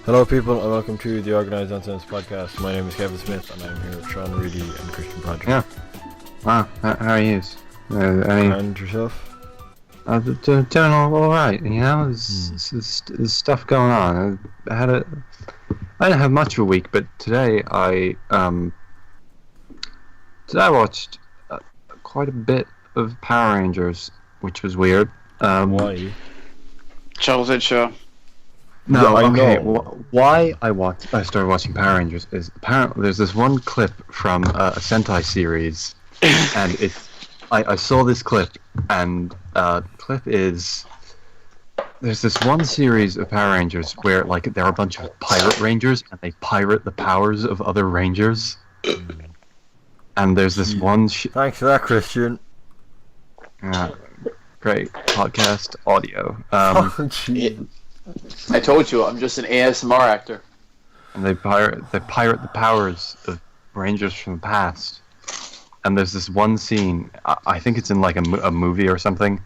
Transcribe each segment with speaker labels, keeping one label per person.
Speaker 1: Hello people and welcome to the Organised Nonsense podcast. My name is Kevin Smith and I'm here with Sean, Reidy and Christian Broderick.
Speaker 2: Yeah. Wow, how are you?
Speaker 1: And yourself?
Speaker 2: Doing alright, you know, there's stuff going on. I didn't have much of a week, but today I watched quite a bit of Power Rangers, which was weird.
Speaker 1: Why?
Speaker 3: Childhood show.
Speaker 2: No,
Speaker 1: Yeah,
Speaker 2: okay.
Speaker 1: I know.
Speaker 2: Why I started watching Power Rangers is apparently there's this one clip from a Sentai series, and I saw this clip, and the clip is there's this one series of Power Rangers where like there are a bunch of pirate rangers and they pirate the powers of other rangers, and there's this one.
Speaker 1: Thanks for that, Christian.
Speaker 2: Great podcast audio.
Speaker 3: I told you, I'm just an ASMR actor.
Speaker 2: And they pirate the powers of rangers from the past. And there's this one scene, I think it's in like a movie or something,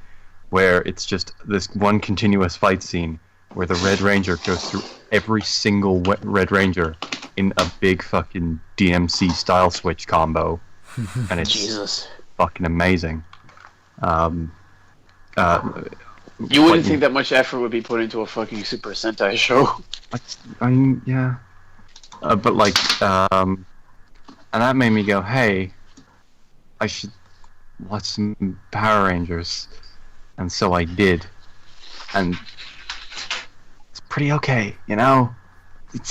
Speaker 2: where it's just this one continuous fight scene where the Red Ranger goes through every single Red Ranger in a big fucking DMC style switch combo. And it's
Speaker 3: Jesus.
Speaker 2: fucking amazing.
Speaker 3: You wouldn't think that much effort would be put into a fucking Super Sentai show.
Speaker 2: I mean, yeah. But like, and that made me go, hey, I should watch some Power Rangers. And so I did. And it's pretty okay, you know? It's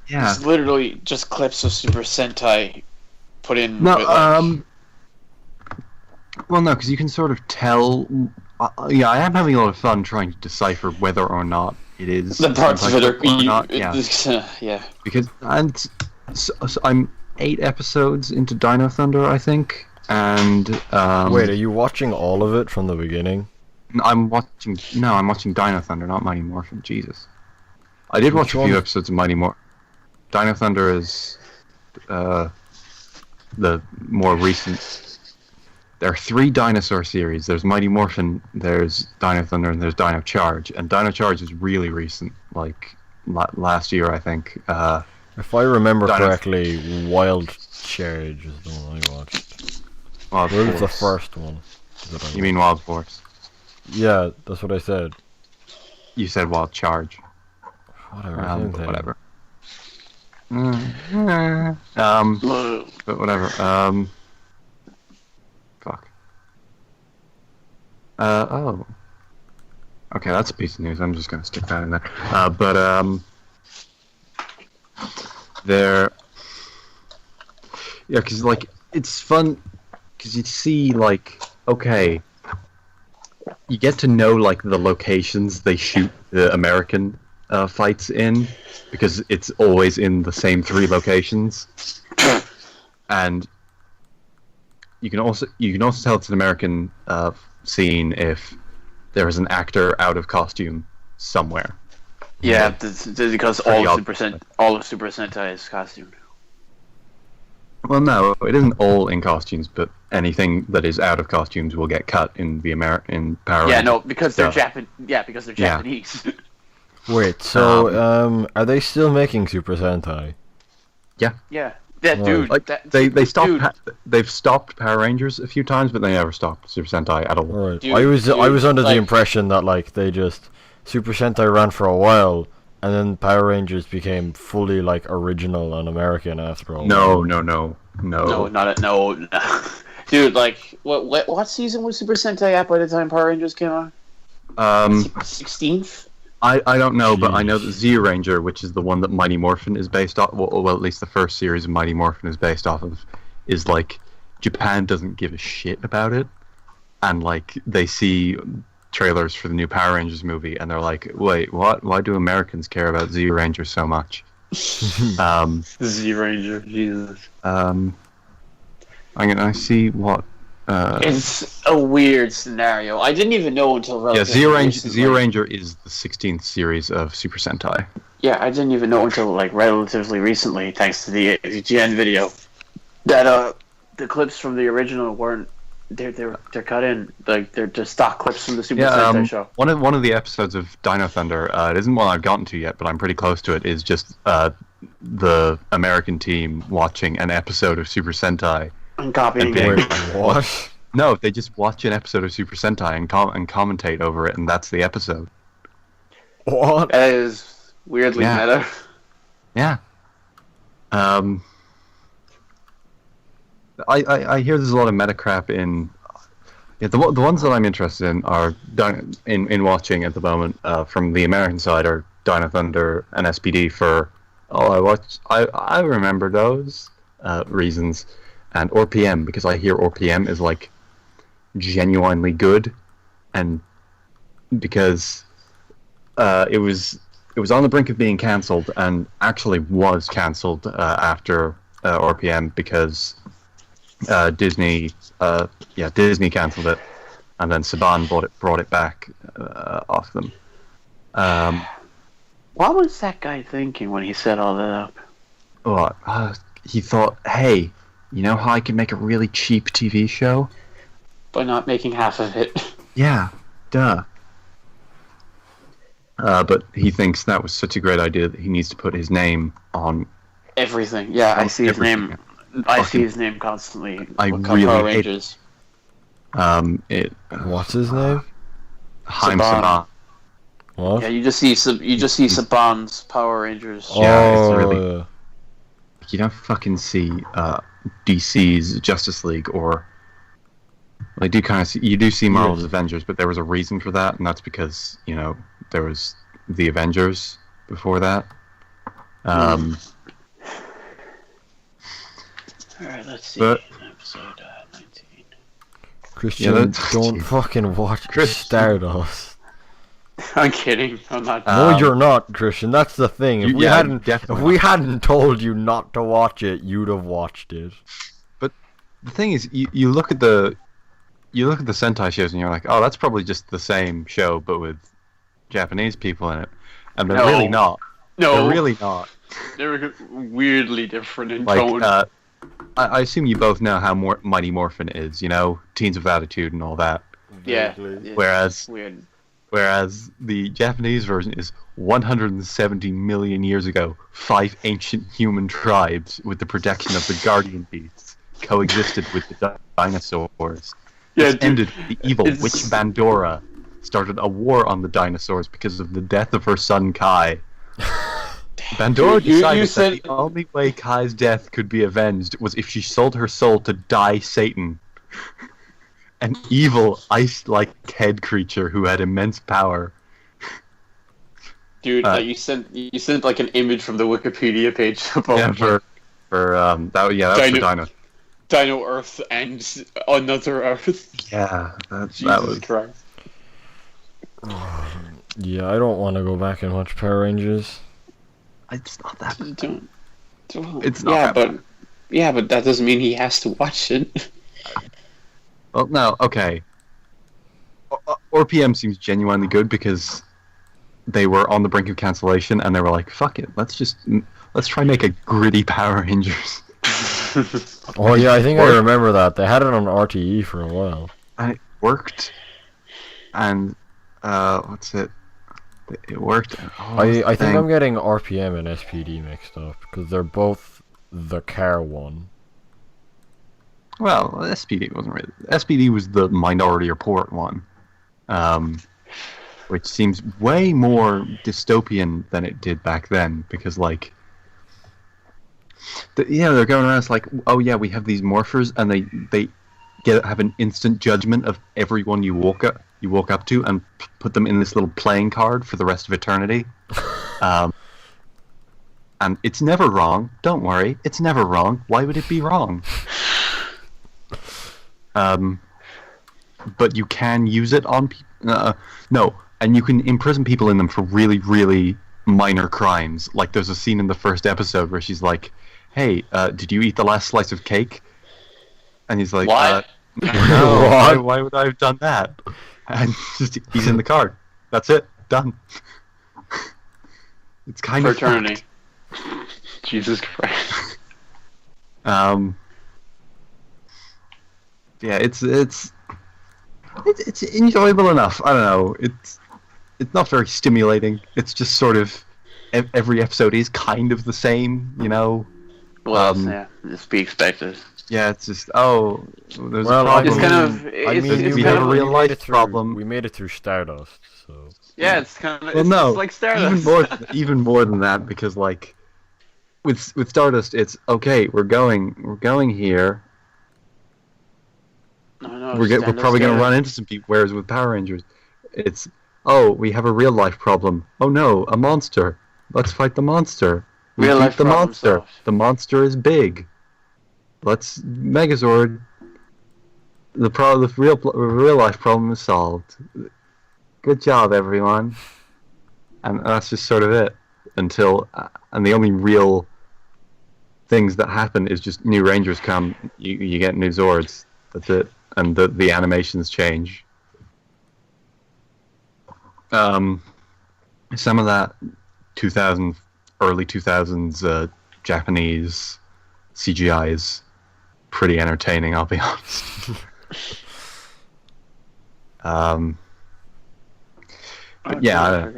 Speaker 3: It's literally just clips of Super Sentai put in.
Speaker 2: No,
Speaker 3: with, like...
Speaker 2: well, no, because you can sort of tell. Yeah, I am having a lot of fun trying to decipher whether or not it is
Speaker 3: the parts of it are
Speaker 2: yeah. Because so I'm 8 episodes into Dino Thunder, I think, and
Speaker 1: wait, are you watching all of it from the beginning?
Speaker 2: I'm watching Dino Thunder, not Mighty Morphin. Jesus, I did watch a few episodes of Mighty Morphin. Dino Thunder is the more recent. There are 3 dinosaur series. There's Mighty Morphin, there's Dino Thunder, and there's Dino Charge. And Dino Charge is really recent, like last year, I think.
Speaker 1: If I remember correctly, Wild Charge is the one I watched.
Speaker 2: Wild
Speaker 1: What was the
Speaker 2: Force.
Speaker 1: first one?
Speaker 2: You mean Wild Force?
Speaker 1: Yeah, that's what I said.
Speaker 2: You said Wild Charge.
Speaker 1: Whatever.
Speaker 2: Whatever. But whatever. Fuck. Oh. Okay, that's a piece of news. I'm just gonna stick that in there. There. Yeah, because like it's fun, because you see like okay, you get to know like the locations they shoot the American fights in, because it's always in the same 3 locations, and. You can also tell it's an American scene if there is an actor out of costume somewhere.
Speaker 3: Yeah, because all of Super Sentai is costumed.
Speaker 2: Well, no, it isn't all in costumes, but anything that is out of costumes will get cut in the American Power Rangers.
Speaker 3: Yeah, no, because they're because they're Japanese.
Speaker 1: Wait, so are they still making Super Sentai?
Speaker 2: Yeah.
Speaker 3: Yeah. Yeah, dude.
Speaker 2: Like, they stopped. They've stopped Power Rangers a few times, but they never stopped Super Sentai at all.
Speaker 1: Right.
Speaker 3: Dude,
Speaker 1: I was under the
Speaker 3: like,
Speaker 1: impression that like they just Super Sentai ran for a while, and then Power Rangers became fully like original and American after a while.
Speaker 2: No.
Speaker 3: No, no. Dude, like what season was Super Sentai at by the time Power Rangers came out? 16th.
Speaker 2: I don't know, but I know that Z Ranger, which is the one that Mighty Morphin is based off, well, at least the first series of Mighty Morphin is based off of, is like, Japan doesn't give a shit about it, and like, they see trailers for the new Power Rangers movie, and they're like, wait, what? Why do Americans care about Z Ranger so much?
Speaker 3: Z Ranger, Jesus.
Speaker 2: I see what...
Speaker 3: it's a weird scenario. I didn't even know until relatively recently.
Speaker 2: Z Ranger is the 16th series of Super Sentai.
Speaker 3: Yeah, I didn't even know until like relatively recently, thanks to the GN video, that the clips from the original weren't they're cut in, like they're just stock clips from the Super
Speaker 2: Yeah,
Speaker 3: Sentai show.
Speaker 2: one of the episodes of Dino Thunder, it isn't one I've gotten to yet, but I'm pretty close to it, is just the American team watching an episode of Super Sentai.
Speaker 3: I'm copying
Speaker 2: And
Speaker 3: it.
Speaker 1: Wait, what?
Speaker 2: No, they just watch an episode of Super Sentai and commentate over it, and that's the episode.
Speaker 1: What?
Speaker 3: That is weirdly
Speaker 2: Yeah.
Speaker 3: meta.
Speaker 2: Yeah. I hear there's a lot of meta crap in. Yeah, the ones that I'm interested in are in watching at the moment from the American side are Dino Thunder and SPD for I remember those reasons, and RPM because I hear RPM is like genuinely good, and because it was on the brink of being cancelled and actually was cancelled after RPM because Disney cancelled it, and then Saban brought it back off them.
Speaker 3: What was that guy thinking when he set all that up?
Speaker 2: He thought, hey, you know how I can make a really cheap TV show?
Speaker 3: By not making half of it.
Speaker 2: Yeah, duh. But he thinks that was such a great idea that he needs to put his name on
Speaker 3: Everything. Yeah, I see his
Speaker 2: everything.
Speaker 3: name. I see his name constantly.
Speaker 2: I
Speaker 3: with
Speaker 2: really
Speaker 3: Power
Speaker 2: hate-
Speaker 3: Rangers.
Speaker 1: What's his name?
Speaker 2: Haim
Speaker 3: Saban.
Speaker 2: Saban.
Speaker 1: What?
Speaker 3: Yeah, you just see Saban's Power Rangers.
Speaker 2: Yeah, it's
Speaker 1: Oh,
Speaker 2: really-
Speaker 1: yeah.
Speaker 2: You don't fucking see DC's Justice League or. Well, you do see Marvel's
Speaker 1: Yeah.
Speaker 2: Avengers, but there was a reason for that, and that's because there was the Avengers before that.
Speaker 3: Alright, let's see.
Speaker 2: But-
Speaker 3: Episode 19.
Speaker 1: Christian,
Speaker 2: that's-
Speaker 1: don't fucking watch
Speaker 2: Christian.
Speaker 1: Stardust.
Speaker 3: I'm kidding. I'm not.
Speaker 1: No, you're not, Christian. That's the thing. If we
Speaker 2: yeah,
Speaker 1: hadn't, if
Speaker 2: definitely
Speaker 1: we hadn't told you not to watch it, you'd have watched it.
Speaker 2: The thing is, you look at the Sentai shows and you're like, oh, that's probably just the same show but with Japanese people in it, and they're
Speaker 3: No.
Speaker 2: really not.
Speaker 3: No,
Speaker 2: They're really not.
Speaker 3: they're weirdly different in
Speaker 2: Like,
Speaker 3: tone.
Speaker 2: I assume you both know how Mighty Morphin is, Teens of Attitude and all that.
Speaker 3: yeah.
Speaker 2: Whereas
Speaker 3: Weird.
Speaker 2: the Japanese version is 170 million years ago, 5 ancient human tribes with the protection of the guardian beasts coexisted with the dinosaurs.
Speaker 3: Yeah,
Speaker 2: This
Speaker 3: dude,
Speaker 2: ended the evil
Speaker 3: it's-
Speaker 2: witch Bandora started a war on the dinosaurs because of the death of her son Kai. Bandora
Speaker 3: Dude, you
Speaker 2: decided
Speaker 3: said-
Speaker 2: that the only way Kai's death could be avenged was if she sold her soul to Die Satan, an evil ice-like head creature who had immense power.
Speaker 3: Dude, like you sent like an image from the Wikipedia page about
Speaker 2: Yeah, that was for Dino.
Speaker 3: Dino Earth and Another Earth.
Speaker 2: Yeah, that
Speaker 3: Jesus
Speaker 2: was.
Speaker 3: Christ.
Speaker 1: Yeah, I don't want to go back and watch Power Rangers.
Speaker 2: It's not that.
Speaker 3: Don't.
Speaker 2: It's not
Speaker 3: Yeah,
Speaker 2: that
Speaker 3: but
Speaker 2: bad.
Speaker 3: yeah, but that doesn't mean he has to watch it.
Speaker 2: Well, no, okay. RPM seems genuinely good because they were on the brink of cancellation and they were like, "Fuck it, let's try and make a gritty Power Rangers."
Speaker 1: Oh yeah, I think I
Speaker 2: Or-
Speaker 1: remember that. They had it on RTE for a while.
Speaker 2: And it worked. And what's it? It worked.
Speaker 1: I think I'm getting RPM and SPD mixed up because they're both the car one.
Speaker 2: Well, SPD wasn't really. SPD was the Minority Report one, which seems way more dystopian than it did back then. Because like, they're going around. It's like, oh yeah, we have these morphers, and they have an instant judgment of everyone you walk up to, and put them in this little playing card for the rest of eternity. And it's never wrong. Don't worry, it's never wrong. Why would it be wrong? But you can use it on people. No, and you can imprison people in them for really, really minor crimes. Like there's a scene in the first episode where she's like, "Hey, did you eat the last slice of cake?" And he's like,
Speaker 3: What?
Speaker 2: No,
Speaker 1: What?
Speaker 2: why would I have done that? And he's in the card. That's it. Done. It's kind
Speaker 3: For
Speaker 2: of
Speaker 3: eternity. Jesus Christ.
Speaker 2: fucked. yeah, it's enjoyable enough. I don't know. It's not very stimulating. It's just sort of every episode is kind of the same, you know.
Speaker 3: Well, yeah, just be expected.
Speaker 2: Yeah, it's just there's a
Speaker 1: Well,
Speaker 2: problem.
Speaker 3: It's kind of.
Speaker 1: I mean,
Speaker 2: we
Speaker 3: kind
Speaker 2: have
Speaker 3: of
Speaker 2: a real life
Speaker 1: through,
Speaker 2: problem.
Speaker 1: We made it through Stardust, so.
Speaker 3: Yeah, it's kind of.
Speaker 2: Well, no,
Speaker 3: it's like Stardust.
Speaker 2: even more than that, because like with Stardust, it's okay. We're going here.
Speaker 3: No,
Speaker 2: We're probably going to run into some people. Whereas with Power Rangers, it's we have a real life problem. Oh no, a monster. Let's fight the monster. We
Speaker 3: Real
Speaker 2: beat
Speaker 3: life
Speaker 2: the
Speaker 3: problem
Speaker 2: monster.
Speaker 3: solved.
Speaker 2: The monster is big. Let's Megazord. The real life problem is solved. Good job, everyone. And that's just sort of it. Until and the only real things that happen is just new Rangers come. You get new Zords. That's it. And the animations change. Some of that early 2000s Japanese CGI is pretty entertaining, I'll be honest. But yeah,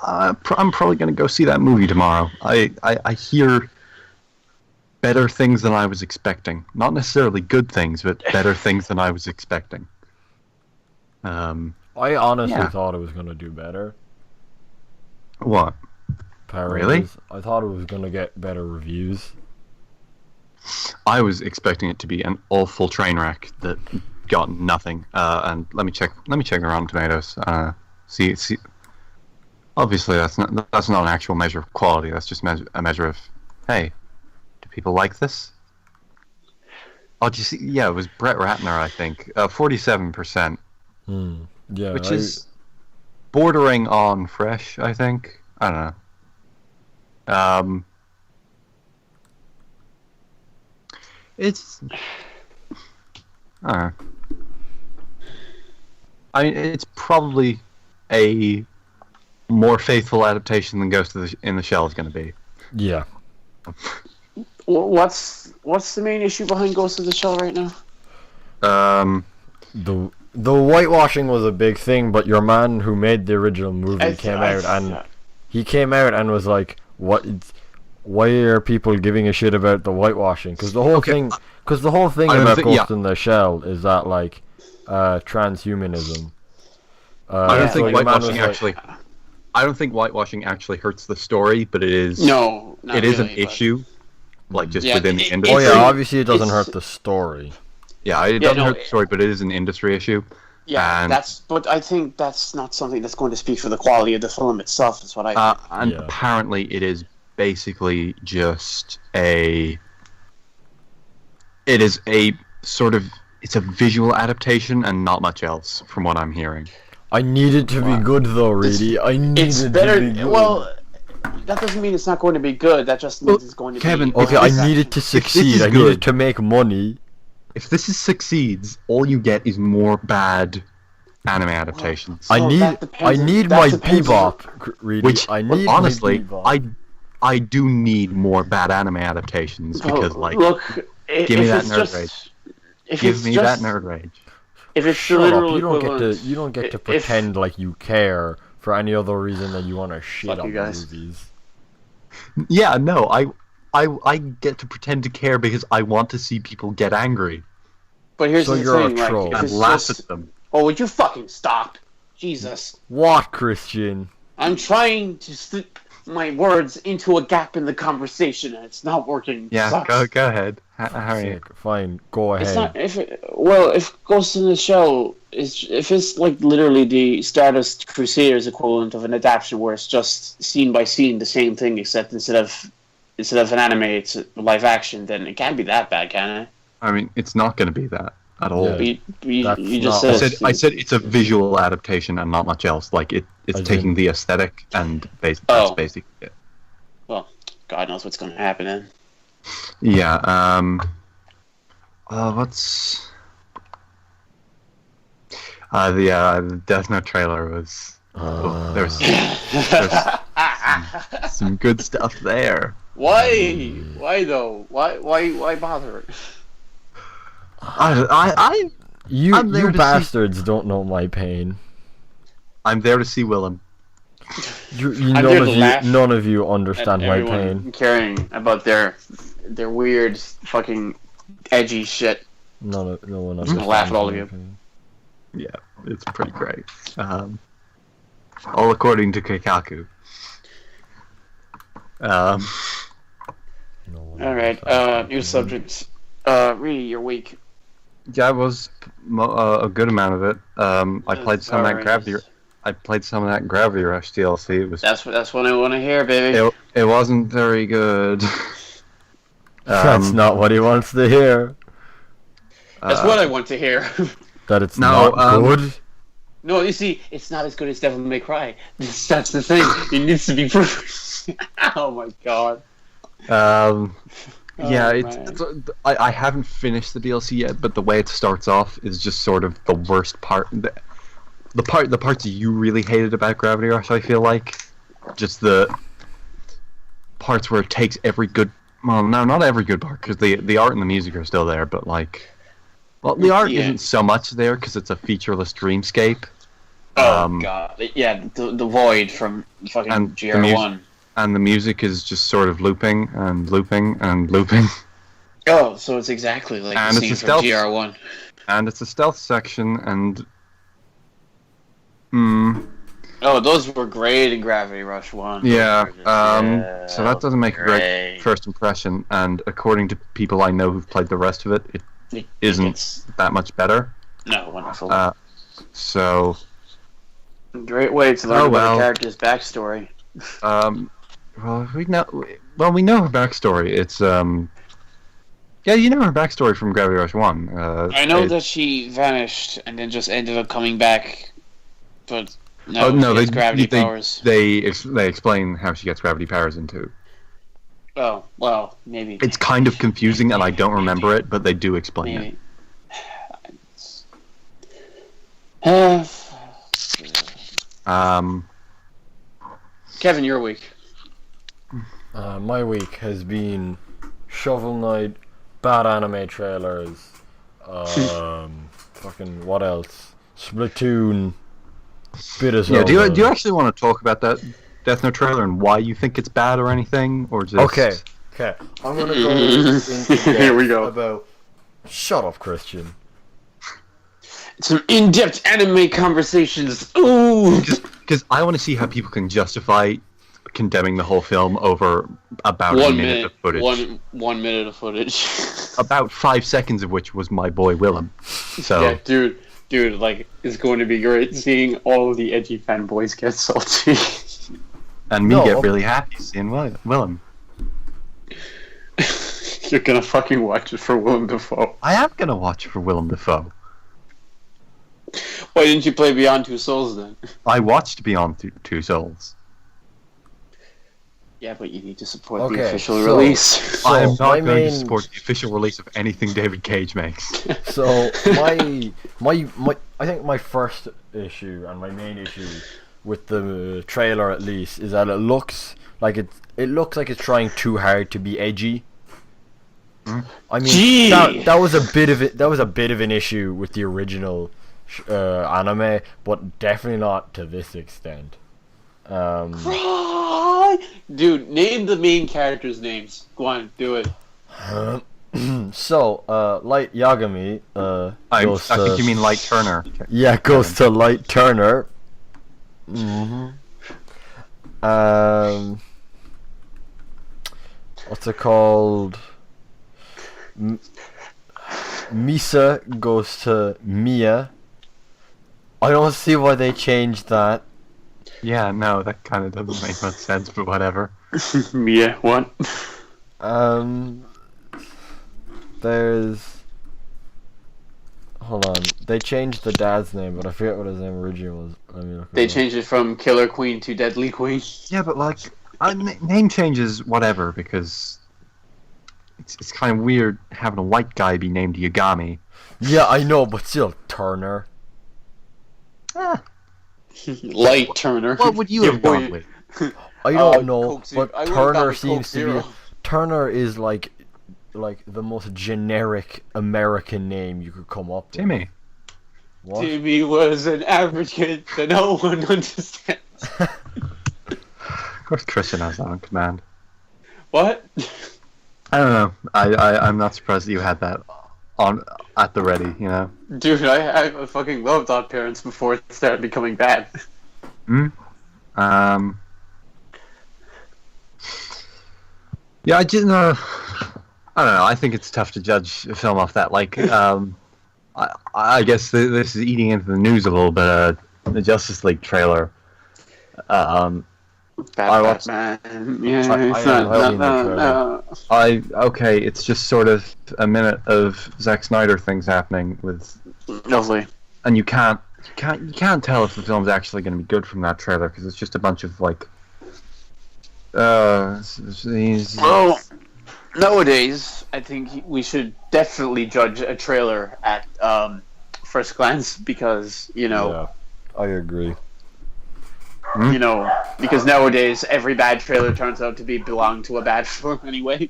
Speaker 2: I'm probably going to go see that movie tomorrow. I hear better things than I was expecting. Not necessarily good things, but better things than I was expecting.
Speaker 1: I honestly thought it was going to do better.
Speaker 2: What?
Speaker 1: Power
Speaker 2: Really?
Speaker 1: Rangers. I thought it was going to get better reviews.
Speaker 2: I was expecting it to be an awful train wreck that got nothing. And let me check the Rotten Tomatoes. See. Obviously, that's not an actual measure of quality. That's just a measure of, hey, do people like this? Oh, did you see? Yeah, it was Brett Ratner, I think. 47%.
Speaker 1: Yeah,
Speaker 2: which is bordering on fresh, I think. I don't know. It's. I don't know. I mean, it's probably a more faithful adaptation than Ghost in the Shell is going to be.
Speaker 1: Yeah.
Speaker 3: What's the main issue behind Ghost of the Shell right now?
Speaker 1: The whitewashing was a big thing, but your man who made the original movie came out and was like, "What? Why are people giving a shit about the whitewashing? Because the whole thing about Ghost in the Shell is that like transhumanism."
Speaker 2: I don't think whitewashing actually. I don't think whitewashing actually hurts the story, but it is.
Speaker 3: No,
Speaker 2: it is an issue, like just within the industry.
Speaker 1: Oh yeah, obviously it doesn't hurt the story.
Speaker 2: Yeah, it doesn't hurt the story, but it is an industry issue.
Speaker 3: Yeah, but I think that's not something that's going to speak for the quality of the film itself. That's what I think.
Speaker 2: And apparently, it is basically just a. It is a sort of. It's a visual adaptation and not much else, from what I'm hearing.
Speaker 1: I need it to be good though, Reidy. I need it to be good.
Speaker 3: Well, that doesn't mean it's not going to be good. That just means it's going to be.
Speaker 1: Okay, I need it to succeed. I need it to make money.
Speaker 2: If this succeeds, all you get is more bad anime adaptations.
Speaker 1: I need my Bebop, Reidy.
Speaker 2: Which, honestly,
Speaker 1: my Bebop.
Speaker 2: I do need more bad anime adaptations because, like,
Speaker 3: give
Speaker 2: me that nerd rage. Give me that nerd rage.
Speaker 3: If it's
Speaker 1: Shut
Speaker 3: literal
Speaker 1: up!
Speaker 3: equivalent,
Speaker 1: You don't get to pretend like you care for any other reason than you want to shit on movies.
Speaker 2: Yeah, no, I get to pretend to care because I want to see people get angry.
Speaker 3: But here's the thing,
Speaker 1: a troll.
Speaker 3: like,
Speaker 2: and laugh at them.
Speaker 3: Oh, would you fucking stop? Jesus.
Speaker 1: What, Christian?
Speaker 3: I'm trying to slip my words into a gap in the conversation, and it's not working.
Speaker 2: Yeah, go ahead. Harry.
Speaker 1: Fine, go ahead.
Speaker 3: It's not if Ghost in the Shell if it's like literally the Stardust Crusaders equivalent of an adaptation where it's just scene by scene the same thing, except instead of an anime, it's live action, then it can't be that bad, can it?
Speaker 2: I mean, it's not going to be that at all.
Speaker 3: Yeah. You just said.
Speaker 2: I said it's a visual adaptation and not much else. Like it's taking the aesthetic and that's basically it.
Speaker 3: Well, God knows what's going to happen then.
Speaker 2: Yeah. What's the Death Note trailer was. There's some good stuff there.
Speaker 3: Why? Why though? Why bother?
Speaker 1: You
Speaker 2: I'm there to
Speaker 1: bastards don't know my pain.
Speaker 2: I'm there to see Willem.
Speaker 1: None of you understand my
Speaker 3: Everyone
Speaker 1: pain.
Speaker 3: caring about their weird fucking edgy shit.
Speaker 1: No one
Speaker 3: I'm
Speaker 1: understands.
Speaker 3: gonna laugh at all of
Speaker 1: my
Speaker 3: you.
Speaker 1: pain.
Speaker 2: Yeah, it's pretty great. All according to Keikaku.
Speaker 1: No one
Speaker 3: All right.
Speaker 1: understands my
Speaker 3: New
Speaker 1: pain.
Speaker 3: subjects. Really, your week.
Speaker 2: Yeah, it was a good amount of it. I played some of that
Speaker 3: Power
Speaker 2: Gravity.
Speaker 3: Rangers.
Speaker 2: I played some of that Gravity Rush DLC. It was.
Speaker 3: That's what I want to hear, baby.
Speaker 2: It wasn't very good.
Speaker 1: That's not what he wants to hear.
Speaker 3: That's what I want to hear.
Speaker 1: That it's
Speaker 2: No,
Speaker 1: not good.
Speaker 3: No, you see, it's not as good as Devil May Cry. That's the thing. It needs to be proven. Oh my god.
Speaker 2: Yeah,
Speaker 3: man.
Speaker 2: I haven't finished the DLC yet, but the way it starts off is just sort of the worst part. The parts you really hated about Gravity Rush, I feel like, just the parts where it takes every good. Well, no, not every good part, because the art and the music are still there, but like, well, the art isn't so much there because it's a featureless dreamscape.
Speaker 3: Oh god. Yeah, the void from fucking
Speaker 2: And
Speaker 3: GR1.
Speaker 2: And the music is just sort of looping and looping and looping.
Speaker 3: Oh, so it's exactly like
Speaker 2: And
Speaker 3: the
Speaker 2: it's
Speaker 3: scene
Speaker 2: a
Speaker 3: from
Speaker 2: stealth-
Speaker 3: GR1.
Speaker 2: And it's a stealth section, and
Speaker 3: Oh, those were great in Gravity Rush 1.
Speaker 2: yeah,
Speaker 3: Yeah,
Speaker 2: so that doesn't make a great first impression, and according to people I know who've played the rest of it, it isn't that much better.
Speaker 3: No, wonderful.
Speaker 2: So,
Speaker 3: Great way to learn
Speaker 2: Oh,
Speaker 3: about
Speaker 2: well.
Speaker 3: a character's backstory.
Speaker 2: we know her backstory. It's yeah, you know her backstory from Gravity Rush 1.
Speaker 3: I know that she vanished and then just ended up coming back, but no,
Speaker 2: no,
Speaker 3: she has gravity powers.
Speaker 2: They explain how she gets gravity powers into.
Speaker 3: Oh, well, maybe.
Speaker 2: It's kind of confusing, and I don't remember it, but they do explain it.
Speaker 3: Maybe. Kevin, your week.
Speaker 1: My week has been Shovel Knight, bad anime trailers, fucking what else? Splatoon, bit of
Speaker 2: Yeah,
Speaker 1: Zelda.
Speaker 2: do you actually want to talk about that Death Note trailer and why you think it's bad or anything, or just
Speaker 1: Okay, I'm gonna go into
Speaker 3: Here we go.
Speaker 1: about. Shut up, Christian.
Speaker 3: Some in-depth anime conversations. Ooh.
Speaker 2: Because I want to see how people can justify condemning the whole film over about a minute of footage.
Speaker 3: 1 minute of footage.
Speaker 2: About 5 seconds of which was my boy Willem. So
Speaker 3: Yeah, dude, like, it's going to be great seeing all of the edgy fanboys get salty.
Speaker 2: and me
Speaker 1: No.
Speaker 2: get really happy seeing Willem.
Speaker 3: You're gonna fucking watch it for Willem Dafoe.
Speaker 2: I am gonna watch for Willem Dafoe.
Speaker 3: Why didn't you play Beyond Two Souls then?
Speaker 2: I watched Beyond Two Souls.
Speaker 3: Yeah, but you need to support the
Speaker 1: Okay,
Speaker 3: official
Speaker 1: so-
Speaker 3: release.
Speaker 1: So,
Speaker 2: I am not
Speaker 1: my
Speaker 2: going to
Speaker 1: main-
Speaker 2: support the official release of anything David Cage makes.
Speaker 1: So my I think my first issue and my main issue with the trailer at least is that it looks like it's trying too hard to be edgy. I mean
Speaker 3: Gee!
Speaker 1: that was a bit of an issue with the original anime, but definitely not to this extent.
Speaker 3: Dude, name the main characters' names. Go on, do it.
Speaker 1: So Light Yagami
Speaker 2: I
Speaker 1: goes to,
Speaker 2: think you mean Light Turner.
Speaker 1: yeah, goes to Light Turner. What's it called? Misa goes to Mia. I don't see why they changed that.
Speaker 2: Yeah, no, that kind of doesn't make much sense, but whatever.
Speaker 3: Mia, what?
Speaker 1: There's. Hold on. They changed the dad's name, but I forget what his name originally was. Let me look it
Speaker 3: They
Speaker 1: up.
Speaker 3: changed it from Killer Queen to Deadly Queen.
Speaker 2: Yeah, but like, name changes, whatever, because it's kind of weird having a white guy be named Yagami.
Speaker 1: Yeah, I know, but still, Turner.
Speaker 3: Light Turner.
Speaker 2: What would you
Speaker 3: Your
Speaker 2: have
Speaker 3: boy-
Speaker 2: gone with?
Speaker 1: I don't know,
Speaker 3: Coke Zero.
Speaker 1: but
Speaker 3: I would've gone
Speaker 1: Turner
Speaker 3: with
Speaker 1: seems
Speaker 3: Coke
Speaker 1: to be.
Speaker 3: Zero.
Speaker 1: Turner is like the most generic American name you could come up with.
Speaker 2: Timmy.
Speaker 1: What?
Speaker 3: Timmy was an average kid that no one understands.
Speaker 2: Of course, Christian has that on command.
Speaker 3: What?
Speaker 2: I don't know. I'm not surprised that you had that on at the ready. You know.
Speaker 3: Dude, I fucking loved Odd Parents before it started becoming bad.
Speaker 2: Yeah, I didn't know. I don't know. I think it's tough to judge a film off that. Like, I guess this is eating into the news a little bit. The Justice League trailer.
Speaker 3: Batman. Yeah,
Speaker 2: okay. It's just sort of a minute of Zack Snyder things happening with.
Speaker 3: Lovely.
Speaker 2: And you can't tell if the film's actually going to be good from that trailer because it's just a bunch of like.
Speaker 3: Well, nowadays, I think we should definitely judge a trailer at first glance because, you know...
Speaker 1: Yeah, I agree.
Speaker 3: You know, because nowadays every bad trailer turns out to belong to a bad film anyway.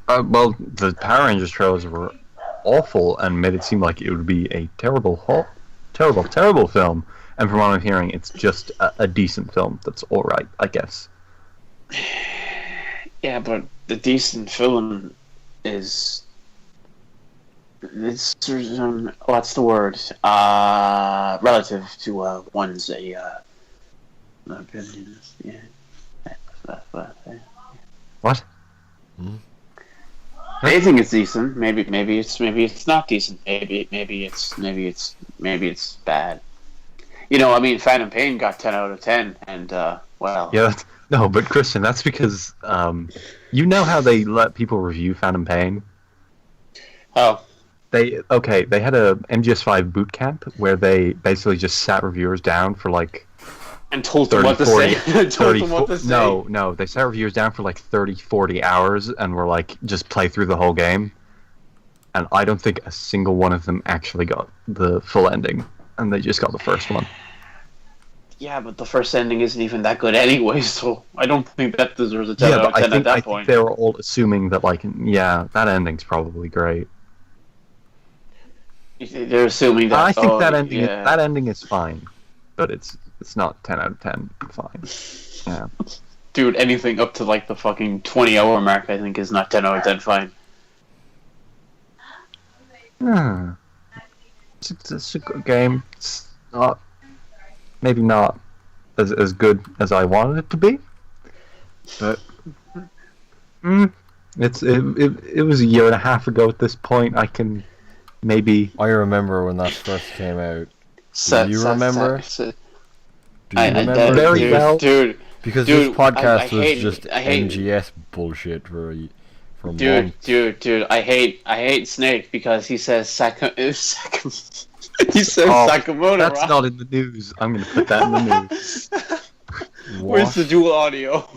Speaker 2: Well, the Power Rangers trailers were awful and made it seem like it would be a terrible film. And from what I'm hearing, it's just a decent film that's alright, I guess.
Speaker 3: Yeah, but the decent film is... It's what's the word? Relative to one's opinions. Yeah.
Speaker 2: What?
Speaker 3: I think it's decent. Maybe it's not decent. Maybe it's bad. You know, I mean, Phantom Pain got 10 out of 10, and well.
Speaker 2: Yeah, no, but Christian, that's because you know how they let people review Phantom Pain.
Speaker 3: Oh.
Speaker 2: They had a MGS5 boot camp where they basically just sat reviewers down for like.
Speaker 3: And told them what to say.
Speaker 2: No, they sat reviewers down for like 30-40 hours and were like, just play through the whole game. And I don't think a single one of them actually got the full ending. And they just got the first one.
Speaker 3: Yeah, but the first ending isn't even that good anyway, so I don't think that deserves a 10 out of 10 at that point.
Speaker 2: I think they were all assuming that, like, yeah, that ending's probably great.
Speaker 3: They're assuming that...
Speaker 2: I think that ending is fine. But it's not 10 out of 10 fine. Yeah.
Speaker 3: Dude, anything up to like the fucking 20-hour mark, I think, is not 10 out of 10 fine.
Speaker 2: It's a good game. It's not, maybe not as good as I wanted it to be, but it was a year and a half ago at this point. I can maybe.
Speaker 1: I remember when that first came out. Do you remember? Do you remember?
Speaker 2: Very well,
Speaker 1: dude. Because this podcast was just MGS bullshit for months.
Speaker 3: Dude, I hate Snake because he says Sakamoto.
Speaker 2: That's not in the news. I'm gonna put that in the news.
Speaker 3: Where's the dual audio?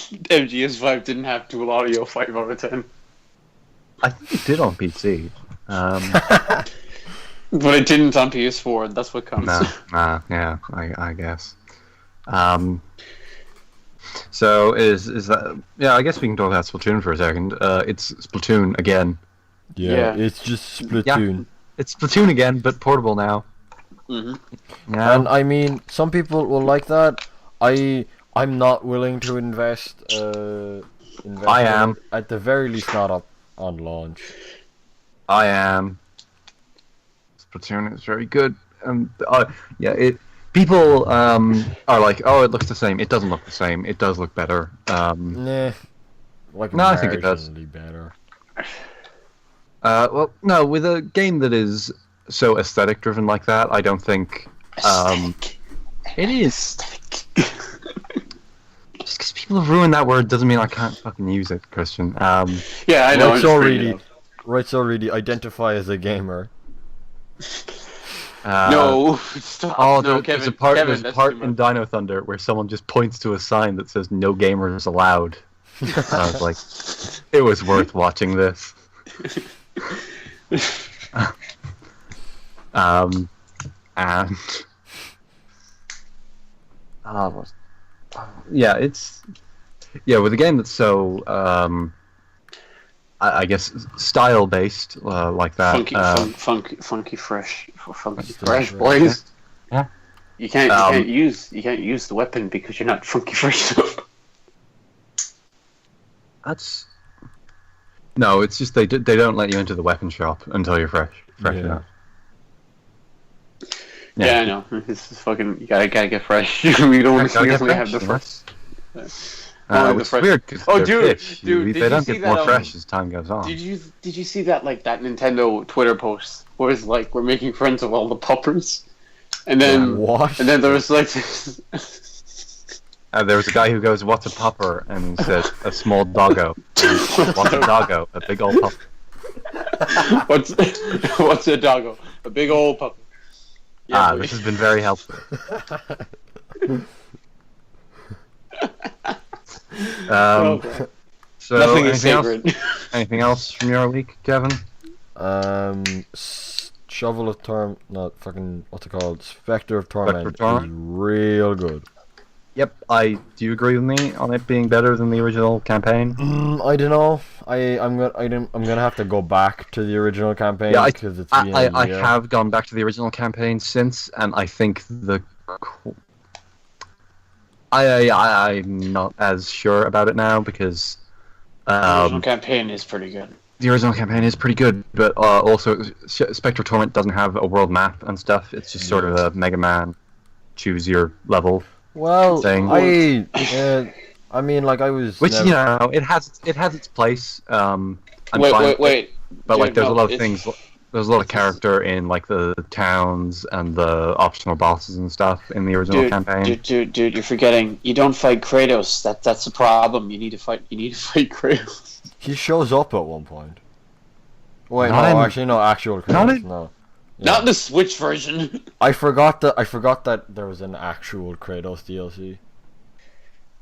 Speaker 3: MGS5 didn't have dual audio 5 out of 10.
Speaker 2: I think it did on PC.
Speaker 3: But it didn't on PS4, that's what counts.
Speaker 2: Yeah, I guess. So is that? Yeah, I guess we can talk about Splatoon for a second. It's Splatoon again.
Speaker 1: Yeah, it's just Splatoon.
Speaker 2: Yeah, it's Splatoon again, but portable now.
Speaker 3: Mm-hmm.
Speaker 2: Yeah.
Speaker 1: And I mean, some people will like that. I'm not willing to invest.
Speaker 2: I am.
Speaker 1: At the very least, not up on launch.
Speaker 2: I am. Splatoon is very good, and people are like, oh, it looks the same. It doesn't look the same. It does look better.
Speaker 1: Nah.
Speaker 2: I think it does.
Speaker 1: Better.
Speaker 2: Well, no, with a game that is so aesthetic driven like that, I don't think it is. Just because people have ruined that word doesn't mean I can't fucking use it, Christian.
Speaker 3: Yeah, I know.
Speaker 1: Right, so really, identify as a gamer.
Speaker 3: No, stop.
Speaker 2: Oh,
Speaker 3: no,
Speaker 2: there's a part in Dino Thunder where someone just points to a sign that says "No gamers allowed." I was like, it was worth watching this. And With a game that's so I guess style based like that.
Speaker 3: Funky fresh, boys.
Speaker 2: Yeah.
Speaker 3: You can't use the weapon because you're not funky fresh enough.
Speaker 2: No, it's just they don't let you into the weapon shop until you're fresh enough.
Speaker 3: Yeah, I know. It's just fucking. You gotta get fresh. We don't usually have the fresh.
Speaker 2: It's weird because
Speaker 3: dude,
Speaker 2: they don't get more fresh as time goes on.
Speaker 3: Did you see that that Nintendo Twitter post where it's like we're making friends with all the puppers, and then
Speaker 1: what?
Speaker 3: And then there was like
Speaker 2: there was a guy who goes, "What's a pupper?" and he says, "A small doggo." What's a doggo? A big old pupper.
Speaker 3: What's a doggo? A big old pupper. Yeah,
Speaker 2: this has been very helpful. So
Speaker 3: nothing is sacred.
Speaker 2: Anything else from your week, Kevin?
Speaker 1: Shovel of Torment, not fucking, what's it called? Spectre of Torment is
Speaker 2: Torment?
Speaker 1: real good.
Speaker 2: Yep, do you agree with me on it being better than the original campaign?
Speaker 1: I don't know. I'm gonna have to go back to the original campaign because it's been
Speaker 2: I have gone back to the original campaign since, and I think I'm not as sure about it now because
Speaker 3: the original campaign is pretty good.
Speaker 2: The original campaign is pretty good, but also Spectre Torment doesn't have a world map and stuff. It's just sort of a Mega Man choose your level.
Speaker 1: Well,
Speaker 2: thing.
Speaker 1: I mean, like I was,
Speaker 2: which it has its place.
Speaker 3: Wait.
Speaker 2: But dude, like, there's a lot of things. There's a lot of character in like the towns and the optional bosses and stuff in the original campaign.
Speaker 3: Dude, you're forgetting. You don't fight Kratos. That's the problem. You need to fight Kratos.
Speaker 1: He shows up at one point. Wait, actual Kratos. No. Yeah.
Speaker 3: Not the Switch version.
Speaker 1: I forgot that there was an actual Kratos DLC.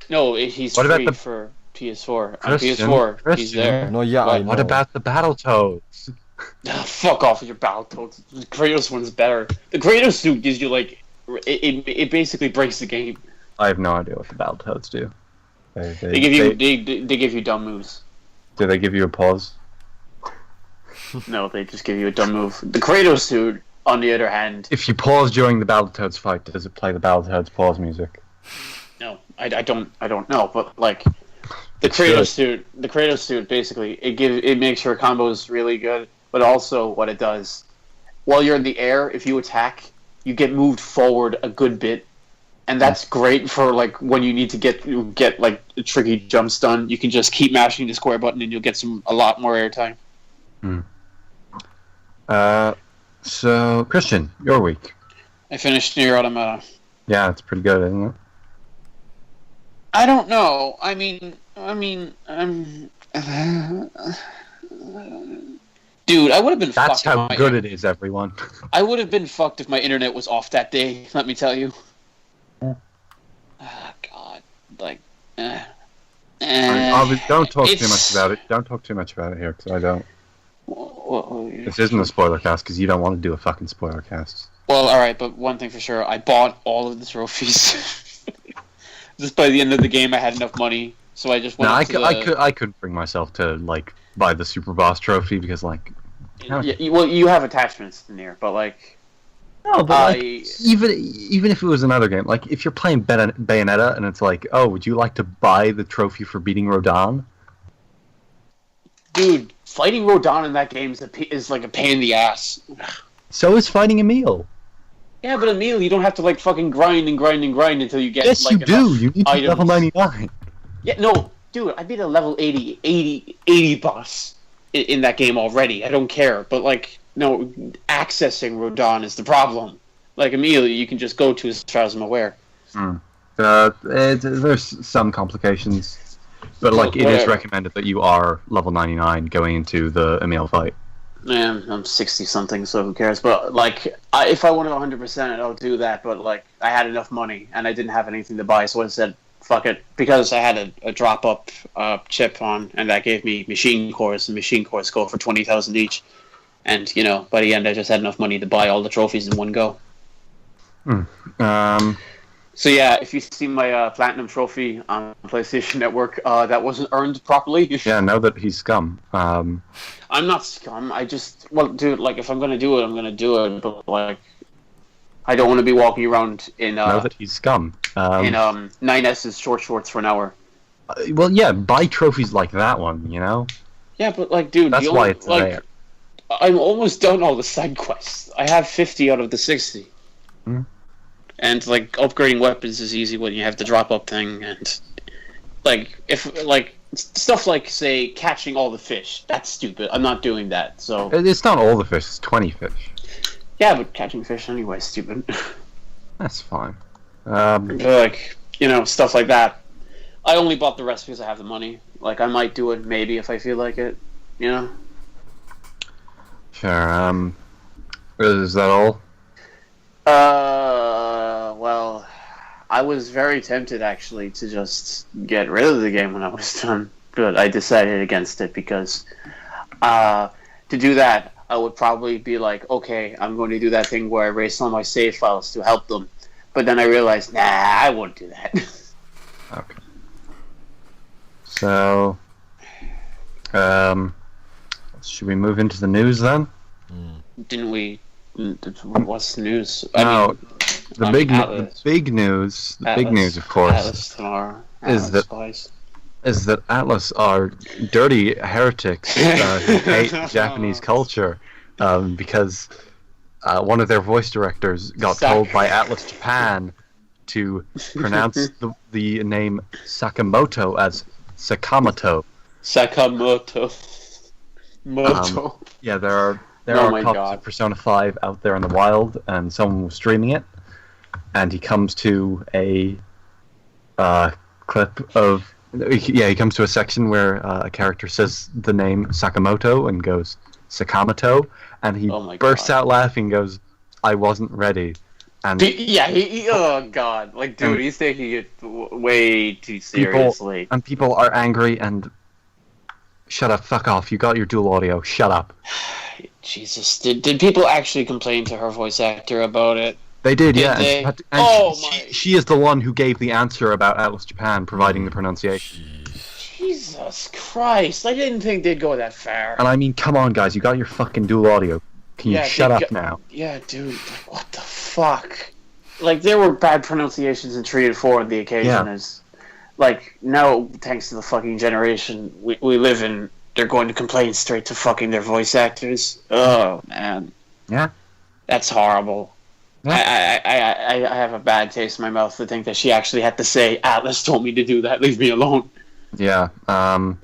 Speaker 3: No, he's free for PS4. On PS4, he's there.
Speaker 1: No, yeah, I know.
Speaker 2: What about the Battletoads?
Speaker 3: Fuck off with your Battletoads. The Kratos one's better. The Kratos suit gives you like it basically breaks the game.
Speaker 2: I have no idea what the Battletoads do.
Speaker 3: They give you dumb moves.
Speaker 2: Do they give you a pause?
Speaker 3: No, they just give you a dumb move. The Kratos suit, on the other hand...
Speaker 2: If you pause during the Battletoads fight, does it play the Battletoads pause music?
Speaker 3: No, I don't know, but like... The Kratos suit, basically, it makes your combos really good, but also what it does, while you're in the air, if you attack, you get moved forward a good bit, and that's great for like when you need to get like a tricky jump stun. You can just keep mashing the square button and you'll get a lot more airtime.
Speaker 2: So Christian, your week.
Speaker 3: I finished Nier Automata.
Speaker 2: Yeah, it's pretty good, isn't it?
Speaker 3: I don't know. I mean, dude, I would have been fucked.
Speaker 2: That's how good it is, everyone.
Speaker 3: I would have been fucked if my internet was off that day, let me tell you. God. Like,
Speaker 2: don't talk too much about it. Don't talk too much about it here, because I don't. This isn't a spoiler cast, because you don't want to do a fucking spoiler cast.
Speaker 3: Well, alright, but one thing for sure, I bought all of the trophies. Just by the end of the game, I had enough money, so I just went.
Speaker 2: I couldn't bring myself to like buy the Super Boss trophy because like.
Speaker 3: Well, you have attachments in there, but like.
Speaker 2: No, but like, even if it was another game, like if you're playing Bayonetta and it's like, oh, would you like to buy the trophy for beating Rodin?
Speaker 3: Dude, fighting Rodin in that game is like a pain in the ass.
Speaker 2: So is fighting Emil.
Speaker 3: Yeah, but Emil, you don't have to like fucking grind until you get.
Speaker 2: Yes,
Speaker 3: like,
Speaker 2: you do. You need to be level 99.
Speaker 3: Yeah, no, dude, I beat a level 80 boss in that game already. I don't care, but like, no, accessing Rodin is the problem. Like Emil, you can just go to as far as I'm aware.
Speaker 2: There's some complications, but like it is recommended that you are level 99 going into the Emil fight.
Speaker 3: Yeah, I'm 60-something, so who cares? But, like, if I wanted 100%, I'll do that. But, like, I had enough money, and I didn't have anything to buy, so I said, fuck it. Because I had a drop-up chip on, and that gave me machine cores, and machine cores go for 20,000 each. And, you know, by the end, I just had enough money to buy all the trophies in one go. So yeah, if you see my platinum trophy on PlayStation Network, that wasn't earned properly.
Speaker 2: Yeah, know that he's scum.
Speaker 3: I'm not scum. Dude, like if I'm gonna do it, I'm gonna do it. But like, I don't want to be walking around in
Speaker 2: know that he's scum.
Speaker 3: in 9S's short shorts for an hour.
Speaker 2: Well, yeah, buy trophies like that one, you know?
Speaker 3: Yeah, but like, dude,
Speaker 2: That's why it's there.
Speaker 3: I'm almost done all the side quests. I have 50 out of the 60.
Speaker 2: Hmm.
Speaker 3: And like upgrading weapons is easy when you have the drop up thing, and like if like stuff like say catching all the fish, that's stupid. I'm not doing that. So
Speaker 2: It's not all the fish, it's 20 fish.
Speaker 3: yeah, but catching fish anyway is stupid.
Speaker 2: That's fine.
Speaker 3: Like stuff like that. I only bought the rest because I have the money. Like I might do it maybe if I feel like it.
Speaker 2: Sure, is that all?
Speaker 3: Well, I was very tempted actually to just get rid of the game when I was done, but I decided against it because to do that, I would probably be like, okay, I'm going to do that thing where I erase all my save files to help them, but then I realized, nah, I won't do that.
Speaker 2: Okay. So, should we move into the news then?
Speaker 3: Didn't we? What's the news?
Speaker 2: No, the big news, of course,
Speaker 3: Atlas tomorrow.
Speaker 2: is that Atlas are dirty heretics who hate Japanese culture because one of their voice directors got told by Atlas Japan to pronounce the name Sakamoto as Sakamoto.
Speaker 3: Moto.
Speaker 2: Yeah, there are
Speaker 3: Oh
Speaker 2: copies of Persona 5 out there in the wild, and someone was streaming it, and he comes to a clip of... Yeah, he comes to a section where a character says the name Sakamoto and goes, Sakamoto, and he bursts out laughing and goes, I wasn't ready. And
Speaker 3: oh god, like dude, he's taking it way too seriously.
Speaker 2: People are angry and... Shut up, fuck off, you got your dual audio, shut up.
Speaker 3: Jesus, did people actually complain to her voice actor about it?
Speaker 2: They did, yeah.
Speaker 3: And
Speaker 2: she is the one who gave the answer about Atlas Japan providing the pronunciation.
Speaker 3: Jesus Christ, I didn't think they'd go that far.
Speaker 2: And I mean, come on guys, you got your fucking dual audio. Can you shut up now?
Speaker 3: Yeah, dude, like, what the fuck? Like, there were bad pronunciations in 3 and 4 on the occasion is... Like, now, thanks to the fucking generation we live in, they're going to complain straight to fucking their voice actors. Oh, man.
Speaker 2: Yeah.
Speaker 3: That's horrible.
Speaker 2: Yeah.
Speaker 3: I have a bad taste in my mouth to think that she actually had to say, Atlas told me to do that, leave me alone.
Speaker 2: Yeah. Well,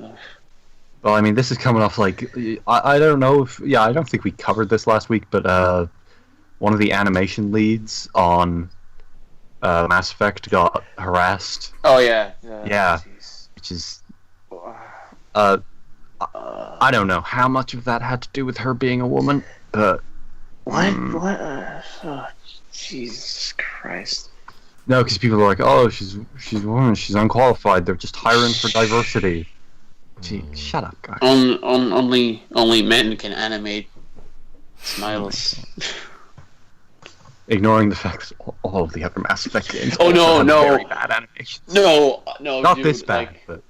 Speaker 2: I mean, this is coming off, like... I don't know if... Yeah, I don't think we covered this last week, but one of the animation leads on... Mass Effect got harassed.
Speaker 3: Oh yeah.
Speaker 2: Geez. Which is, I don't know how much of that had to do with her being a woman, but
Speaker 3: what? Oh, Jesus Christ!
Speaker 2: No, because people are like, oh, she's a woman, she's unqualified. They're just hiring for diversity. Gee, shut up, guys.
Speaker 3: Only men can animate smiles.
Speaker 2: Ignoring the fact that all of the other Mass Effect games
Speaker 3: no,
Speaker 2: very bad animations.
Speaker 3: No,
Speaker 2: not
Speaker 3: dude,
Speaker 2: this bad, but...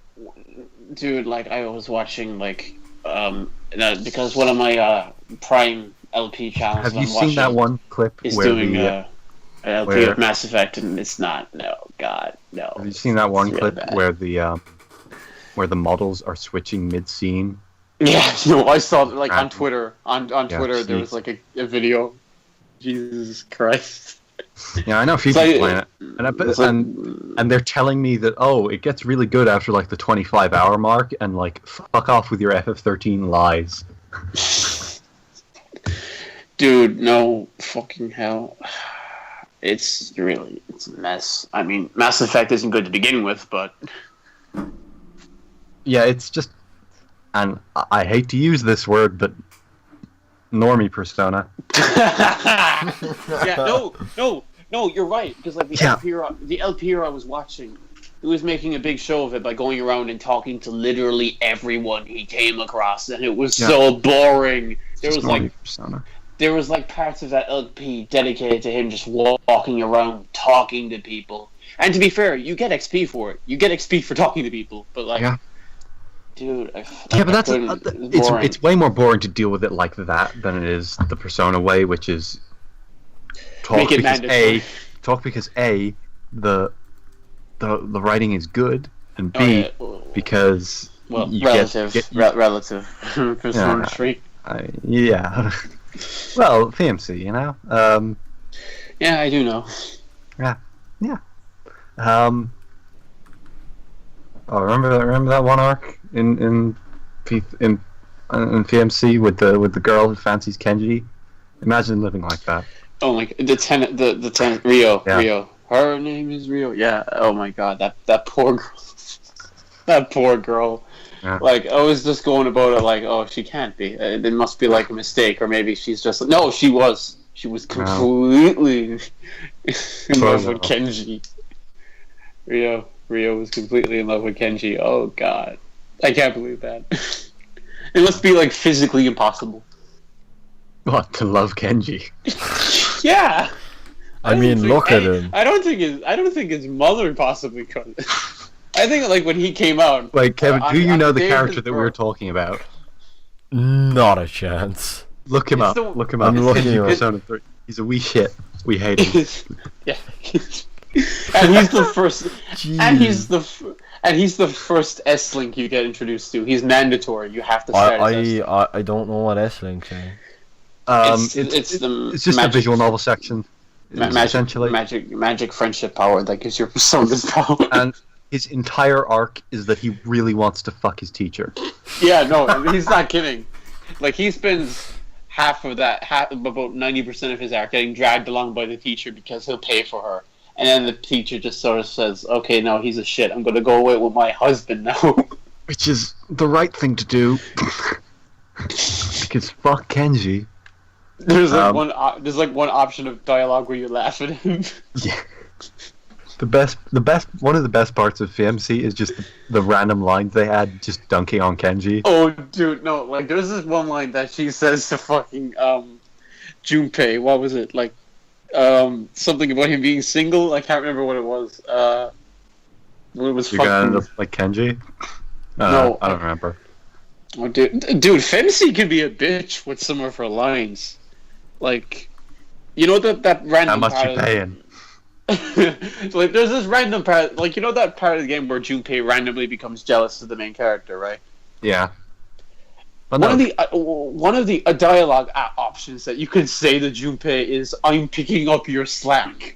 Speaker 3: Dude, like, I was watching, like, because one of my Prime LP channels
Speaker 2: Have you seen that one clip
Speaker 3: is
Speaker 2: where
Speaker 3: doing an LP of Mass Effect, and it's not, no.
Speaker 2: Have you seen that one clip where the models are switching mid-scene?
Speaker 3: Yeah, no, I saw, like, on Twitter, Twitter, there was, like, a video. Jesus Christ.
Speaker 2: Yeah, I know people playing it. And they're telling me that, it gets really good after, like, the 25-hour mark, and, like, fuck off with your FF13 lies.
Speaker 3: Dude, no fucking hell. It's a mess. I mean, Mass Effect isn't good to begin with, but...
Speaker 2: Yeah, it's just... And I hate to use this word, but... Normie persona.
Speaker 3: Yeah, no, you're right. Because like the LP I was watching, he was making a big show of it by going around and talking to literally everyone he came across, and it was so boring. There was like parts of that LP dedicated to him just walking around talking to people, And to be fair, you get XP for it. You get XP for talking to people, but like, dude,
Speaker 2: but it's way more boring to deal with it like that than it is the Persona way, which is talk because the writing is good, and B because
Speaker 3: relative Persona 3.
Speaker 2: Yeah. Well, PMC, you know.
Speaker 3: Yeah, I do know.
Speaker 2: Yeah. Remember that one arc in PMC with the girl who fancies Kenji? Imagine living like that.
Speaker 3: Oh my! The tenant Rio. Yeah. Rio. Her name is Rio. Yeah. Oh my God. That poor girl. That poor girl. Yeah. Like, I was just going about it like, oh, she can't be. It must be like a mistake, or maybe she's just... No, she was. She was completely in love with Kenji. Rio was completely in love with Kenji. Oh, God. I can't believe that. It must be, like, physically impossible.
Speaker 2: What, to love Kenji?
Speaker 3: Yeah!
Speaker 1: I mean, look at him.
Speaker 3: I don't think his mother possibly could. I think, like, when he came out...
Speaker 2: Wait, Kevin, do you know the character that we were talking about?
Speaker 1: Not a chance.
Speaker 2: Look him up. Look him up.
Speaker 1: I'm looking at
Speaker 2: Persona 3. He's a wee shit. We hate him.
Speaker 3: Yeah. And he's the first... Jeez. And he's the first S-Link you get introduced to. He's mandatory. You have to start
Speaker 1: I don't know what S-Link's is.
Speaker 2: It's just a visual novel section.
Speaker 3: Magic friendship power that gives your persona this power.
Speaker 2: And his entire arc is that he really wants to fuck his teacher.
Speaker 3: Yeah, no, he's not kidding. Like, he spends about 90% of his arc getting dragged along by the teacher because he'll pay for her. And then the teacher just sort of says, okay, no, he's a shit. I'm going to go away with my husband now.
Speaker 2: Which is the right thing to do. Because fuck Kenji.
Speaker 3: There's one option of dialogue where you laugh at him.
Speaker 2: Yeah. One of the best parts of FMC is just the random lines they had just dunking on Kenji.
Speaker 3: Oh, dude, no, like, there's this one line that she says to fucking, Junpei, what was it, like, something about him being single? I can't remember what it was, when it was
Speaker 2: you got it like Kenji?
Speaker 3: No.
Speaker 2: I don't remember.
Speaker 3: Oh, dude, FMC can be a bitch with some of her lines. Like, you know that random
Speaker 2: How much you paying?
Speaker 3: Like, there's this random part, like, you know that part of the game where Junpei randomly becomes jealous of the main character, right?
Speaker 2: Yeah.
Speaker 3: One of the dialogue options that you can say to Junpei is, "I'm picking up your slack."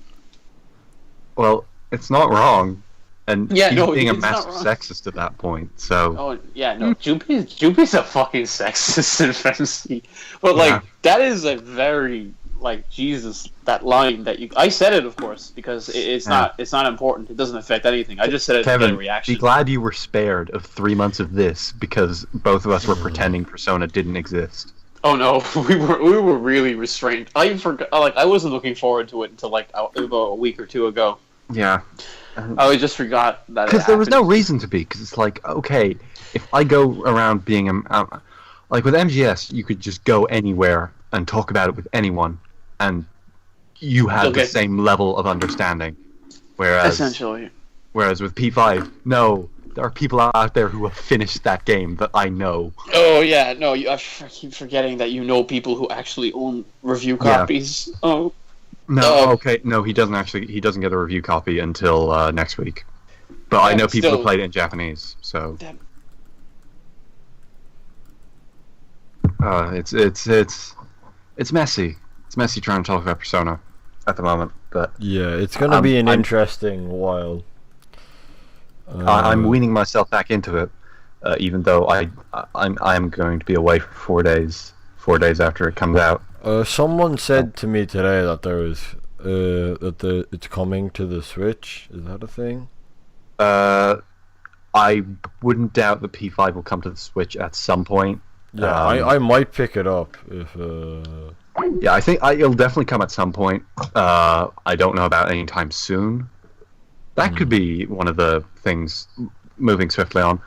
Speaker 2: Well, it's not wrong, and
Speaker 3: yeah,
Speaker 2: he's being a massive
Speaker 3: sexist
Speaker 2: at that point. So.
Speaker 3: Oh yeah, no, Junpei's a fucking sexist in fantasy, but like that is a very. Like, Jesus, that line that I said it, of course, because it's not important. It doesn't affect anything. I just said it to get a reaction.
Speaker 2: Be glad you were spared of 3 months of this, because both of us were pretending Persona didn't exist.
Speaker 3: Oh no, we were really restrained. I forgot. Like, I wasn't looking forward to it until like about a week or two ago.
Speaker 2: Yeah.
Speaker 3: I just forgot that.
Speaker 2: Because there was no reason to be. Because it's like, okay, if I go around being like with MGS, you could just go anywhere and talk about it with anyone. And you have the same level of understanding, whereas with P5, no, there are people out there who have finished that game that I know.
Speaker 3: Oh yeah, no, I keep forgetting that you know people who actually own review copies. Yeah. Oh,
Speaker 2: no, okay, no, he doesn't get a review copy until next week. But I know people who played it in Japanese, so it's messy. It's messy trying to talk about Persona at the moment, but
Speaker 1: yeah, it's gonna be an interesting while.
Speaker 2: I'm weaning myself back into it, even though I'm going to be away for 4 days. 4 days after it comes out.
Speaker 1: Someone said to me today that there was it's coming to the Switch. Is that a thing?
Speaker 2: I wouldn't doubt that P5 will come to the Switch at some point.
Speaker 1: Yeah, I might pick it up if.
Speaker 2: Yeah, I think it'll definitely come at some point. I don't know about any time soon. That could be one of the things moving swiftly on.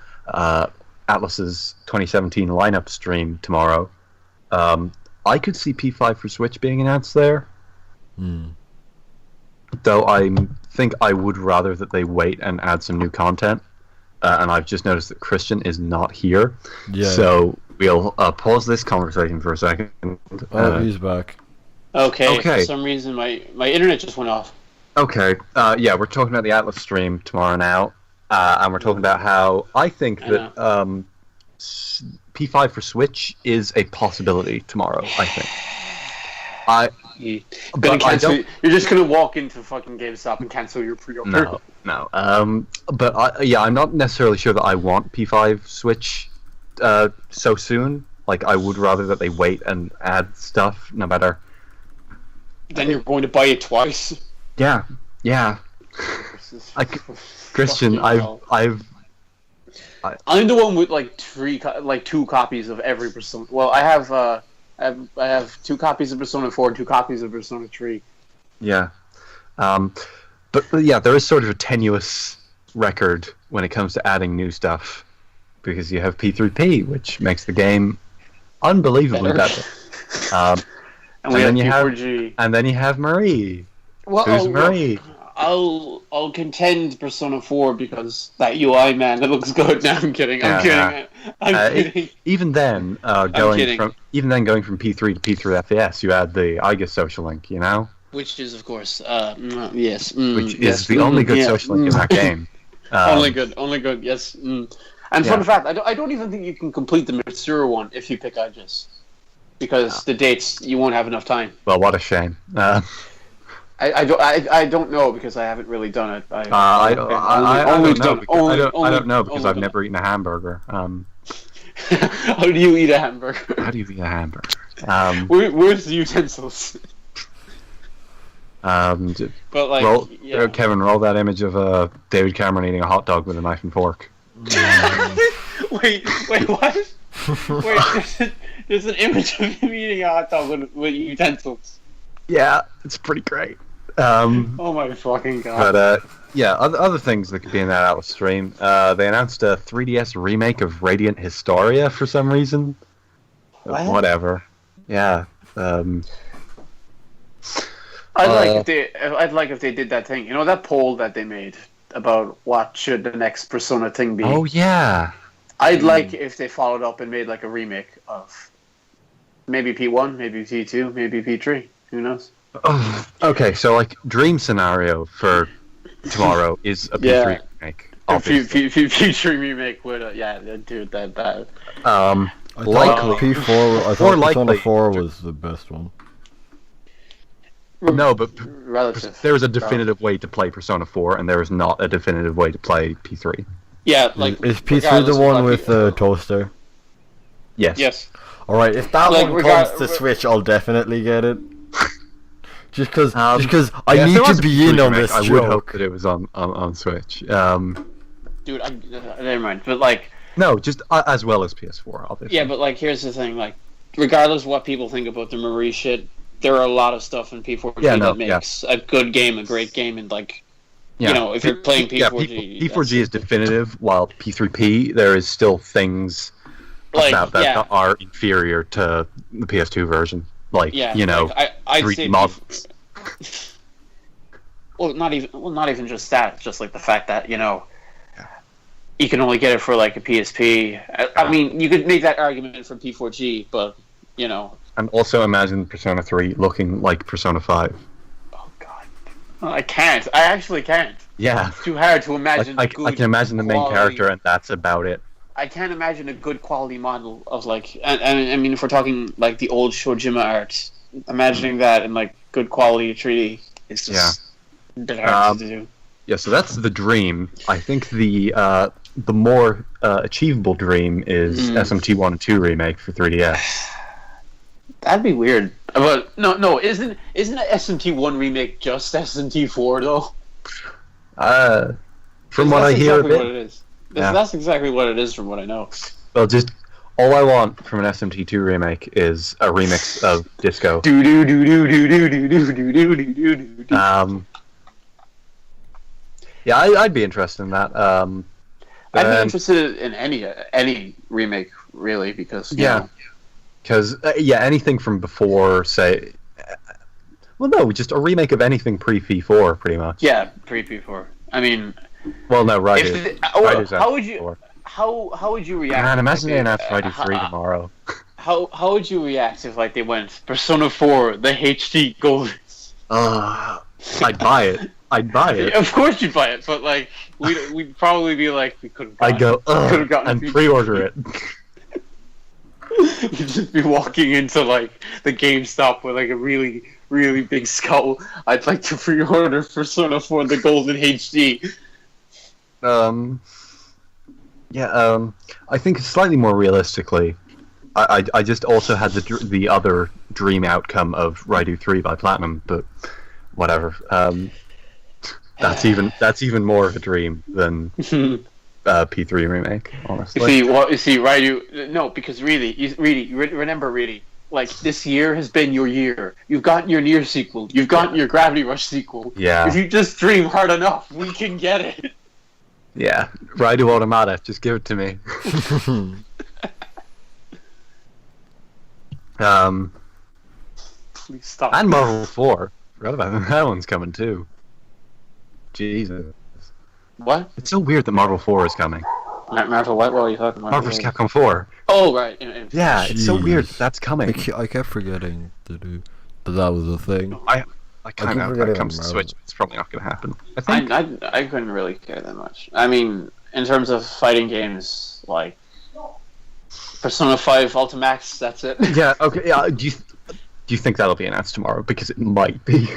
Speaker 2: Atlas's 2017 lineup stream tomorrow. I could see P5 for Switch being announced there. Though I'm think I would rather that they wait and add some new content. And I've just noticed that Christian is not here.
Speaker 1: Yeah.
Speaker 2: So we'll pause this conversation for a second.
Speaker 1: Oh, he's back.
Speaker 3: Okay.
Speaker 2: Okay.
Speaker 3: For some reason, my internet just went off.
Speaker 2: Okay. Yeah, we're talking about the Atlas stream tomorrow now, and we're talking about how I think that P5 for Switch is a possibility tomorrow. I think.
Speaker 3: You're just gonna walk into fucking GameStop and cancel your pre-order.
Speaker 2: No. But I'm not necessarily sure that I want P5 Switch so soon. Like, I would rather that they wait and add stuff, no matter.
Speaker 3: Then you're going to buy it twice.
Speaker 2: Yeah. Christian, I'm
Speaker 3: the one with like two copies of every Persona. Well, I have 2 copies of Persona 4 and 2 copies of Persona 3.
Speaker 2: Yeah. But yeah, there is sort of a tenuous record when it comes to adding new stuff, because you have P3P, which makes the game unbelievably better. And then you have Marie.
Speaker 3: Well,
Speaker 2: Who's Marie?
Speaker 3: I'll contend Persona 4 because that UI, man, it looks good. No, I'm kidding. I'm kidding.
Speaker 2: Even then, going from P3 to P3 FES, you add the IGA social link, you know?
Speaker 3: Which is, of course, yes.
Speaker 2: Which is the only good social link in that game.
Speaker 3: Only good, yes. And fun fact, I don't even think you can complete the Mitsuru one if you pick IGIS. Because the dates, you won't have enough time.
Speaker 2: Well, what a shame.
Speaker 3: I don't know because I haven't really done it.
Speaker 2: I don't know because I've never eaten a hamburger.
Speaker 3: How do you eat a hamburger? Where's the utensils?
Speaker 2: But like, Kevin, roll that image of David Cameron eating a hot dog with a knife and fork.
Speaker 3: Wait, what? Wait, there's an image of him eating a hot dog with utensils.
Speaker 2: Yeah, it's pretty great.
Speaker 3: Oh my fucking god!
Speaker 2: But other things that could be in that Atlas stream. They announced a 3DS remake of Radiant Historia for some reason.
Speaker 3: What?
Speaker 2: Whatever. Yeah.
Speaker 3: I'd like if they did that thing. You know that poll that they made about what should the next Persona thing be?
Speaker 2: Oh yeah.
Speaker 3: I'd like if they followed up and made like a remake of maybe P1, maybe P2, maybe P3. Who knows?
Speaker 2: Oh, okay, so like dream scenario for tomorrow is a P3 remake.
Speaker 3: P3 remake would dude that.
Speaker 2: Likely
Speaker 1: P4. I thought Persona 4 was the best one.
Speaker 2: No, but
Speaker 3: relative.
Speaker 2: There is a definitive way to play Persona 4, and there is not a definitive way to play P3.
Speaker 3: Yeah, like
Speaker 1: is P3 the one with the toaster?
Speaker 2: Yes.
Speaker 1: All right, if that one comes to Switch, I'll definitely get it. Just because I need to be in on this joke.
Speaker 2: I would hope that it was on Switch.
Speaker 3: Dude, never mind. But like,
Speaker 2: no, just as well as PS4, obviously.
Speaker 3: Yeah, but like, here's the thing: like, regardless of what people think about the Marie shit, there are a lot of stuff in P4G that makes a good game a great game, and like, you know, if you're playing P4G,
Speaker 2: P4G is definitive, while P3P there is still things about that are inferior to the PS2 version. Like, you know,
Speaker 3: I'd
Speaker 2: 3D
Speaker 3: say
Speaker 2: models.
Speaker 3: not even just that. Just like the fact that, you know, you can only get it for like a PSP. I mean, you could make that argument for P4G, but you know.
Speaker 2: And also imagine Persona 3 looking like Persona 5.
Speaker 3: Oh god, I can't. I actually can't.
Speaker 2: Yeah,
Speaker 3: it's too hard to imagine.
Speaker 2: I can imagine the main character, and that's about it.
Speaker 3: I can't imagine a good quality model of like, and I mean, if we're talking like the old Shojima art, imagining that in like good quality 3D is just a bit hard to do.
Speaker 2: Yeah, so that's the dream. I think the more achievable dream is SMT 1 and 2 remake for 3DS.
Speaker 3: That'd be weird. But no, isn't SMT 1 remake just SMT 4 though?
Speaker 2: From what I hear,
Speaker 3: what it is. That's exactly what it is from what I know.
Speaker 2: Well, just all I want from an SMT2 remake is a remix of Disco. Yeah, I'd be interested in that.
Speaker 3: I'd be interested in any remake, really, because
Speaker 2: because anything from before, say, Well, no, just a remake of anything pre-P4, pretty much.
Speaker 3: Yeah, pre-P4. I mean,
Speaker 2: Well, no,
Speaker 3: Riders. How would you? How would you react?
Speaker 2: Man, imagine they announced Reidy 3 tomorrow.
Speaker 3: How would you react if they went Persona 4 the HD Gold?
Speaker 2: I'd buy it.
Speaker 3: Of course you'd buy it, but we'd probably be we couldn't.
Speaker 2: I'd go and pre-order it.
Speaker 3: You'd just be walking into the GameStop with a really, really big skull. I'd like to pre-order Persona 4 the Golden HD.
Speaker 2: I think slightly more realistically, I just also had the other dream outcome of Reidy 3 by Platinum, but whatever. That's even more of a dream than P3 remake, honestly.
Speaker 3: Reidy. No, because remember, this year has been your year. You've gotten your Nier sequel. You've gotten your Gravity Rush sequel.
Speaker 2: Yeah.
Speaker 3: If you just dream hard enough, we can get it.
Speaker 2: Yeah, Reidy Automata, just give it to me.
Speaker 3: Please stop.
Speaker 2: And Marvel 4. Forgot about that one's coming too. Jesus.
Speaker 3: What?
Speaker 2: It's so weird that Marvel 4 is coming.
Speaker 3: Marvel what? What are you talking about?
Speaker 2: Marvel vs. Capcom 4.
Speaker 3: Oh, right.
Speaker 2: Yeah, it's so weird that's coming.
Speaker 1: I kept forgetting that was a thing.
Speaker 2: I kind of that comes to Switch. It's probably not going to happen. I think.
Speaker 3: I couldn't really care that much. I mean, in terms of fighting games, Persona 5 Ultimax, that's it.
Speaker 2: Yeah. Okay. Yeah. Do you think that'll be announced tomorrow? Because it might be.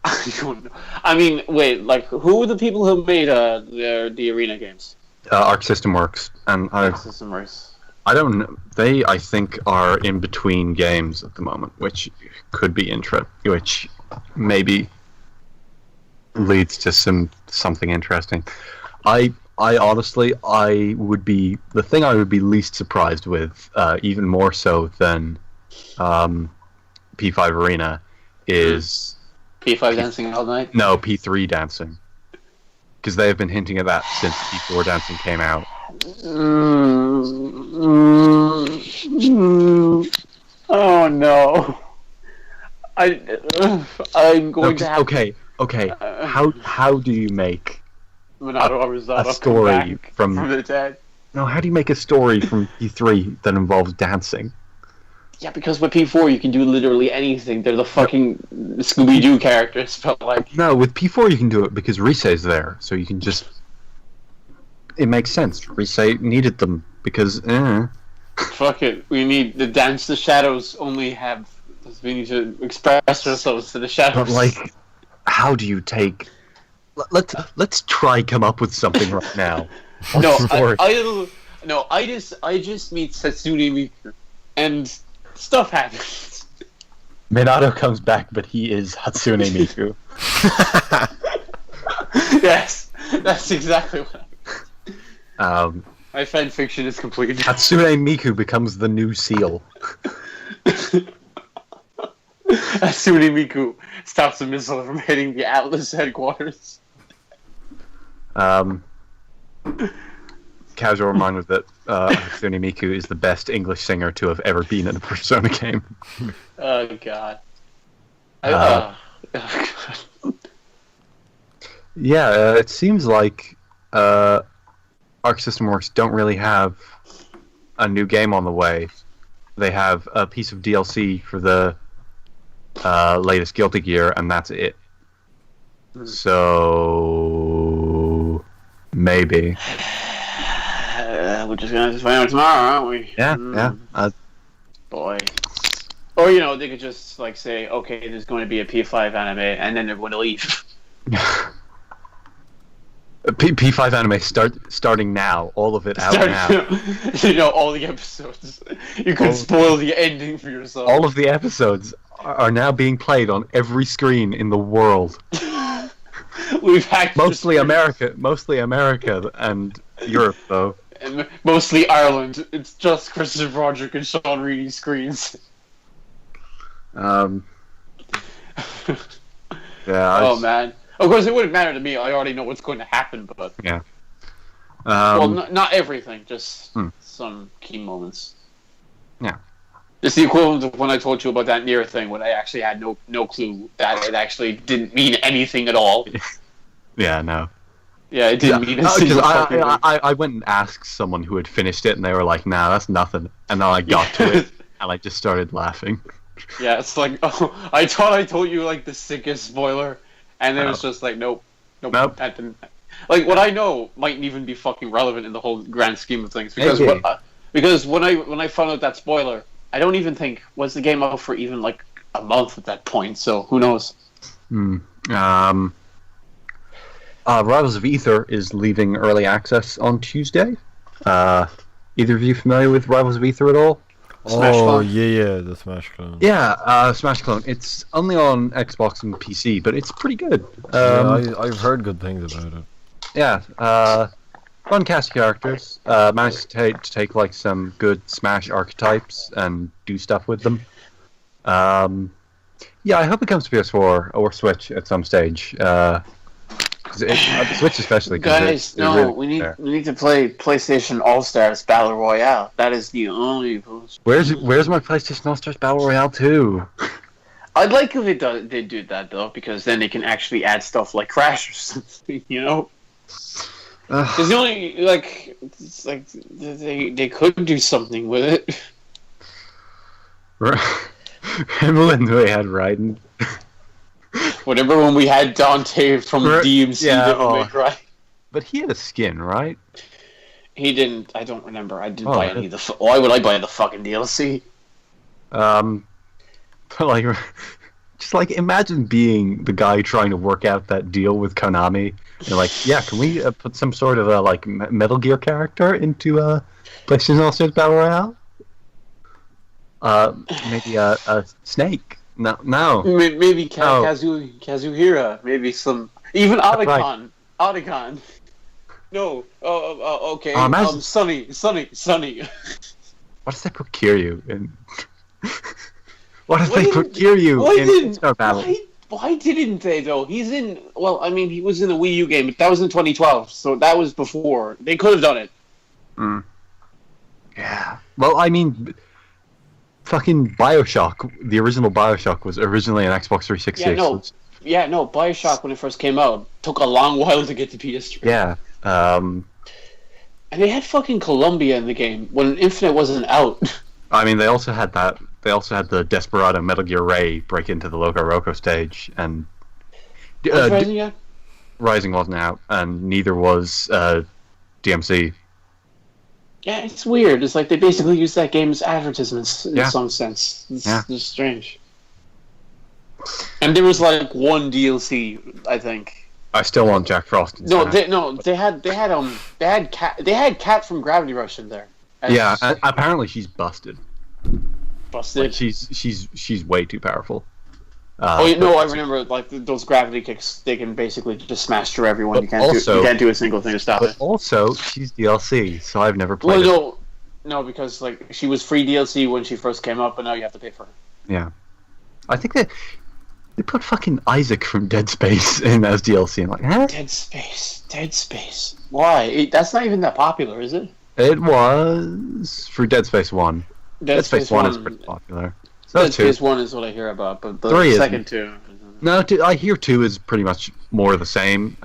Speaker 3: I don't know. I mean, wait. Who are the people who made the arena games?
Speaker 2: Arc System Works, and
Speaker 3: Arc System Works.
Speaker 2: I don't know. They, I think, are in between games at the moment, which could be which maybe leads to something interesting. I honestly, the thing I would be least surprised with, even more so than P5 Arena, is
Speaker 3: P5 dancing all night.
Speaker 2: No, P3 dancing, because they have been hinting at that since P4 dancing came out.
Speaker 3: Oh no! I'm going to have.
Speaker 2: Okay. How do you make
Speaker 3: a
Speaker 2: story from
Speaker 3: the dead?
Speaker 2: No, how do you make a story from P3 that involves dancing?
Speaker 3: Yeah, because with P4 you can do literally anything. They're the fucking Scooby-Doo characters, but
Speaker 2: No, with P4 you can do it because Risei's there, so you can just. It makes sense. Risei needed them because.
Speaker 3: Fuck it. We need the dance. The shadows only have. We need to express ourselves to the shadows.
Speaker 2: But how do you take? Let's try come up with something right now.
Speaker 3: I just meet Satsune Miku, and stuff happens.
Speaker 2: Minato comes back, but he is Hatsune Miku.
Speaker 3: Yes, that's exactly what. My fan fiction is complete.
Speaker 2: Hatsune Miku becomes the new seal.
Speaker 3: Hatsune Miku stops a missile from hitting the Atlas headquarters.
Speaker 2: Casual reminder that Hatsune Miku is the best English singer to have ever been in a Persona game.
Speaker 3: Oh god.
Speaker 2: Yeah, it seems like Arc System Works don't really have a new game on the way. They have a piece of DLC for the latest Guilty Gear, and that's it. So maybe.
Speaker 3: We're just gonna find out tomorrow, aren't we?
Speaker 2: Yeah.
Speaker 3: Boy. Or they could just say, okay, there's going to be a P5 anime, and then they're going to leave.
Speaker 2: P5 anime starting now. All of it out now.
Speaker 3: All the episodes. You could spoil the ending for yourself.
Speaker 2: All of the episodes are now being played on every screen in the world.
Speaker 3: We've hacked
Speaker 2: mostly America and Europe, though.
Speaker 3: And mostly Ireland. It's just Christopher Broderick and Sean Reidy screens.
Speaker 2: Yeah.
Speaker 3: Oh man. Of course, it wouldn't matter to me. I already know what's going to happen, but
Speaker 2: yeah.
Speaker 3: Well, not everything, just some key moments.
Speaker 2: Yeah.
Speaker 3: It's the equivalent of when I told you about that Nier thing, when I actually had no clue that it actually didn't mean anything at all.
Speaker 2: Yeah, no.
Speaker 3: Yeah, it didn't mean a single fucking thing.
Speaker 2: I went and asked someone who had finished it, and they were like, "Nah, that's nothing." And then I got to it, and I just started laughing.
Speaker 3: Yeah, it's like, oh, I thought I told you like the sickest spoiler, and then it's just like, nope, that didn't. Like, what I know mightn't even be fucking relevant in the whole grand scheme of things, because because when I found out that spoiler, I don't even think was the game out for even like a month at that point. So who knows?
Speaker 2: Rivals of Ether is leaving early access on Tuesday. Either of you familiar with Rivals of Ether at all?
Speaker 3: Smash clone?
Speaker 1: Yeah, the Smash clone.
Speaker 2: Yeah, Smash clone. It's only on Xbox and PC, but it's pretty good.
Speaker 1: I've heard good things about it.
Speaker 2: Yeah, fun cast of characters. Managed to take like some good Smash archetypes and do stuff with them. Yeah, I hope it comes to PS4 or Switch at some stage. Switch especially.
Speaker 3: Guys, we need to play PlayStation All Stars Battle Royale. That is the only.
Speaker 2: Where's my PlayStation All Stars Battle Royale 2?
Speaker 3: I'd like if they do that though, because then they can actually add stuff like Crash or something, you know. Because the only it's like they could do something with it.
Speaker 2: Remember when we had Reidy?
Speaker 3: Whatever, when we had Dante from DMC,
Speaker 2: but he had a skin, right?
Speaker 3: He didn't. I don't remember. I didn't buy any of the. Why would I buy the fucking DLC?
Speaker 2: But like, just like imagine being the guy trying to work out that deal with Konami. They're like, yeah, can we put some sort of a like Metal Gear character into PlayStation All Stars Battle Royale? Maybe a Snake. No.
Speaker 3: Maybe Kazuhira. Maybe some even Otacon. Right. Otacon. No. Okay. Sunny.
Speaker 2: What if they put Kiryu in? What if they put Kiryu in Star Battle?
Speaker 3: Why didn't they though? He's in. Well, I mean, he was in the Wii U game, but that was in 2012, so that was before. They could have done it.
Speaker 2: Yeah. Well, I mean, fucking BioShock. The original BioShock was originally an Xbox 360.
Speaker 3: Yeah, no. BioShock, when it first came out, took a long while to get to PS3.
Speaker 2: Yeah.
Speaker 3: And they had fucking Columbia in the game when Infinite wasn't out.
Speaker 2: I mean, they also had that. They also had the Desperado Metal Gear Ray break into the Loco Roco stage, and
Speaker 3: Rising yet?
Speaker 2: Rising wasn't out, and neither was DMC.
Speaker 3: Yeah, it's weird. It's like they basically use that game as advertisements in some sense. It's strange. And there was like one DLC, I think.
Speaker 2: I still want Jack Frost.
Speaker 3: They had Cat from Gravity Rush in there.
Speaker 2: Yeah, and apparently she's busted.
Speaker 3: Busted.
Speaker 2: Like she's way too powerful.
Speaker 3: I remember like those gravity kicks. They can basically just smash through everyone. You can't do a single thing to stop it.
Speaker 2: But also, she's DLC, so I've never played it.
Speaker 3: No, because like she was free DLC when she first came up, but now you have to pay for her.
Speaker 2: Yeah, I think they put fucking Isaac from Dead Space in as DLC. I'm like, huh?
Speaker 3: Dead Space. Why? That's not even that popular, is it?
Speaker 2: It was for Dead Space 1. Dead Space 1 is pretty popular. So
Speaker 3: Dead Space 1 is what I hear about, but the
Speaker 2: 3
Speaker 3: second 2...
Speaker 2: No, I hear 2 is pretty much more of the same,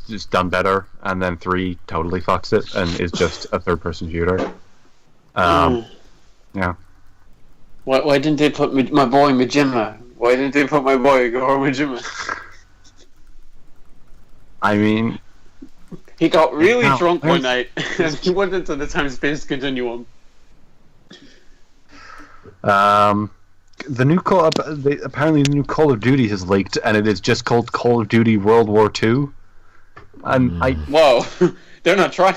Speaker 2: just done better, and then 3 totally fucks it, and is just a third-person shooter. Yeah.
Speaker 3: Why didn't they put my boy Majima? Why didn't they put my boy Goro Majima?
Speaker 2: I mean...
Speaker 3: He got really drunk one night, and he went into the time-space continuum.
Speaker 2: The new apparently the new Call of Duty has leaked, and it is just called Call of Duty World War II. And
Speaker 3: whoa, they're not trying.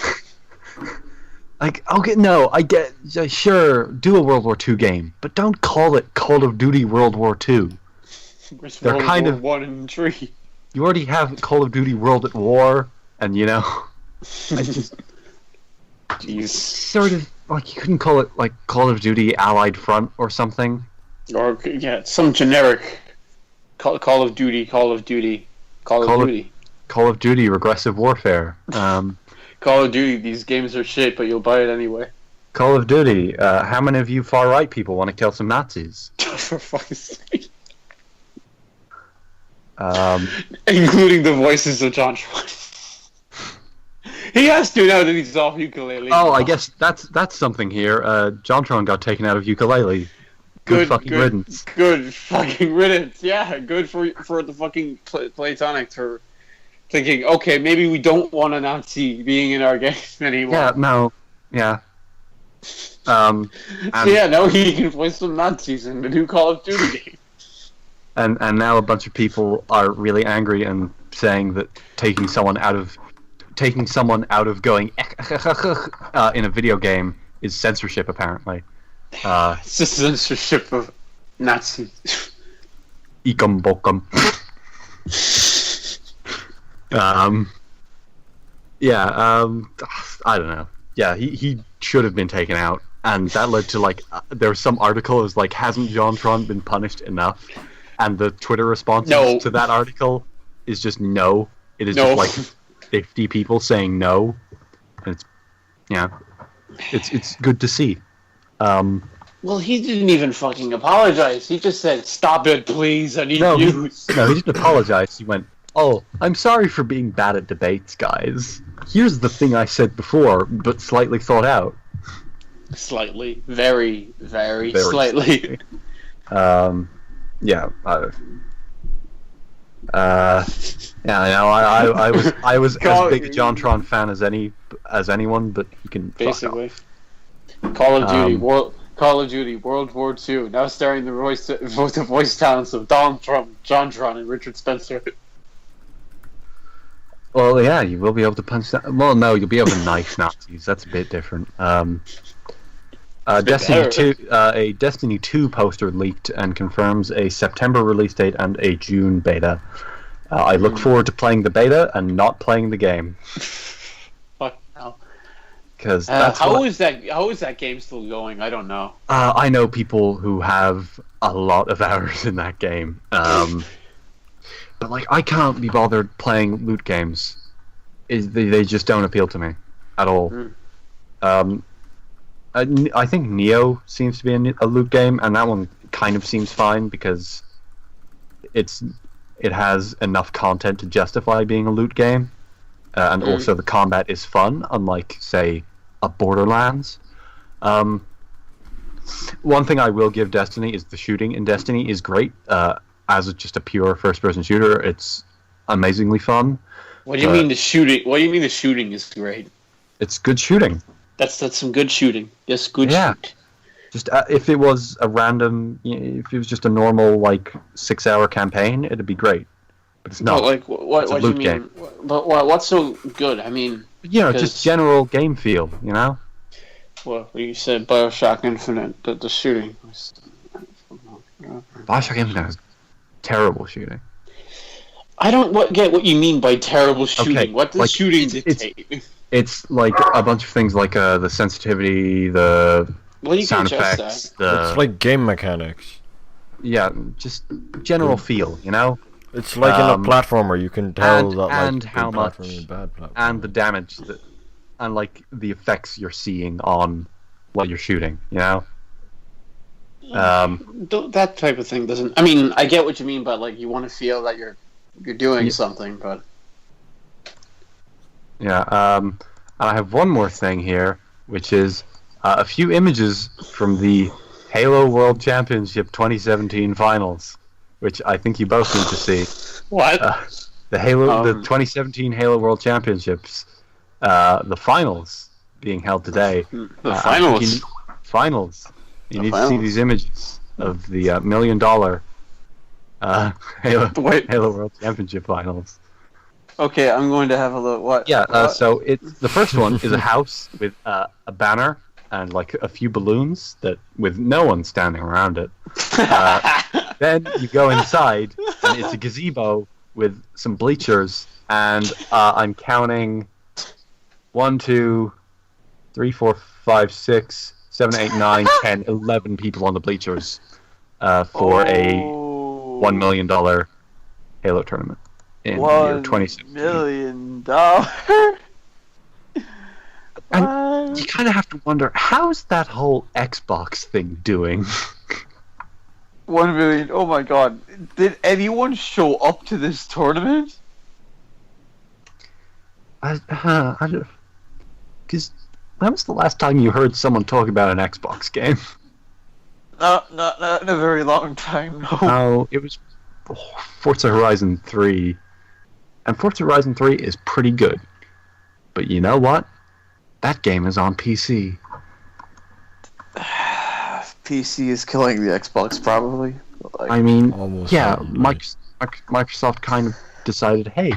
Speaker 2: Like, okay, no, I get, sure, do a World War II game, but don't call it Call of Duty World War II.
Speaker 3: They're kind of 1 and 3.
Speaker 2: You already have Call of Duty World at War, and you know, I just sort of like you couldn't call it like Call of Duty Allied Front or something.
Speaker 3: Or some generic Call of Duty. Call of Duty
Speaker 2: Regressive Warfare.
Speaker 3: Call of Duty. These games are shit, but you'll buy it anyway.
Speaker 2: Call of Duty. How many of you far-right people want to kill some Nazis?
Speaker 3: For fuck's sake.
Speaker 2: Including
Speaker 3: the voices of John Tron. He has to now that he's off ukulele.
Speaker 2: Oh, I guess that's something here. JonTron got taken out of ukulele. Good fucking riddance.
Speaker 3: Good fucking riddance. Yeah, good for the fucking Platonic for thinking, okay, maybe we don't want a Nazi being in our game anymore.
Speaker 2: Yeah, no. Yeah.
Speaker 3: So yeah, now he can voice some Nazis in the new Call of Duty game.
Speaker 2: And now a bunch of people are really angry and saying that taking someone out of going in a video game is censorship, apparently.
Speaker 3: It's just censorship of Nazi.
Speaker 2: Ikum bokum. I don't know. Yeah, he should have been taken out, and that led to there was some article that was like, hasn't JonTron been punished enough? And the Twitter response to that article is just no. It is just like 50 people saying no. And it's good to see.
Speaker 3: Well, he didn't even fucking apologize. He just said, "Stop it, please. I need views."
Speaker 2: No, he didn't apologize. He went, "Oh, I'm sorry for being bad at debates, guys. Here's the thing I said before, but slightly thought out."
Speaker 3: Slightly, very, very slightly.
Speaker 2: Yeah. I was as big a JonTron fan as anyone, but he can
Speaker 3: basically. Call of Duty World War II, now starring the voice talents of JonTron and Richard Spencer.
Speaker 2: Well, yeah, you will be able to punch that. Well, no, you'll be able to knife Nazis. That's a bit different. Destiny 2, a Destiny 2 poster leaked and confirms a September release date and a June beta. I look forward to playing the beta and not playing the game.
Speaker 3: Fuck no.
Speaker 2: Because
Speaker 3: how is that game still going? I don't know.
Speaker 2: I know people who have a lot of hours in that game. But I can't be bothered playing loot games. They just don't appeal to me at all. I think Neo seems to be a loot game, and that one kind of seems fine because it has enough content to justify being a loot game, and also the combat is fun, unlike, say, a Borderlands. One thing I will give Destiny is the shooting in Destiny is great. As just a pure first-person shooter, it's amazingly fun.
Speaker 3: What do you mean the shooting? What do you mean the shooting is great?
Speaker 2: It's good shooting.
Speaker 3: That's some good shooting. Yes, good shoot.
Speaker 2: Just if it was a random, if it was just a normal 6-hour campaign, it'd be great. But it's not.
Speaker 3: But what do you mean? Game. But what's so good? I mean,
Speaker 2: just general game feel.
Speaker 3: Well, you said BioShock Infinite, the shooting.
Speaker 2: BioShock Infinite is terrible shooting.
Speaker 3: I don't get what you mean by terrible shooting.
Speaker 2: Okay,
Speaker 3: what does shooting dictate?
Speaker 2: It's a bunch of things the sensitivity, the sound effects.
Speaker 1: It's like game mechanics.
Speaker 2: Yeah, just general feel,
Speaker 1: It's like in a platformer, you can tell
Speaker 2: and how much,
Speaker 1: bad platform.
Speaker 2: And the damage and the effects you're seeing on what you're shooting,
Speaker 3: That type of thing doesn't. I mean, I get what you mean, but you want to feel that you're doing something, but.
Speaker 2: Yeah, and I have one more thing here, which is a few images from the Halo World Championship 2017 finals, which I think you both need to see.
Speaker 3: What?
Speaker 2: The 2017 Halo World Championships, the finals being held today.
Speaker 3: The finals?
Speaker 2: Finals. You need to see these images of the $1 million Halo World Championship finals.
Speaker 3: Okay, I'm going to have a look. What?
Speaker 2: Yeah, so the first one is a house with a banner and a few balloons with no one standing around it. Then you go inside and it's a gazebo with some bleachers, and I'm counting 1, 2, 3, 4, 5, 6, 7, 8, 9, 10, 11 people on the bleachers for a $1 million Halo tournament. In the year 2017.
Speaker 3: $1 million.
Speaker 2: you kind of have to wonder, how's that whole Xbox thing doing?
Speaker 4: 1 million. Oh my god. Did anyone show up to this tournament?
Speaker 2: Because when was the last time you heard someone talk about an Xbox game?
Speaker 4: Not in a very long time, no.
Speaker 2: Oh, it was Forza Horizon 3. And Forza Horizon 3 is pretty good. But you know what? That game is on PC.
Speaker 4: PC is killing the Xbox, probably. Like,
Speaker 2: I mean,
Speaker 1: Almost
Speaker 2: yeah,
Speaker 1: certainly.
Speaker 2: Microsoft kind of decided, hey,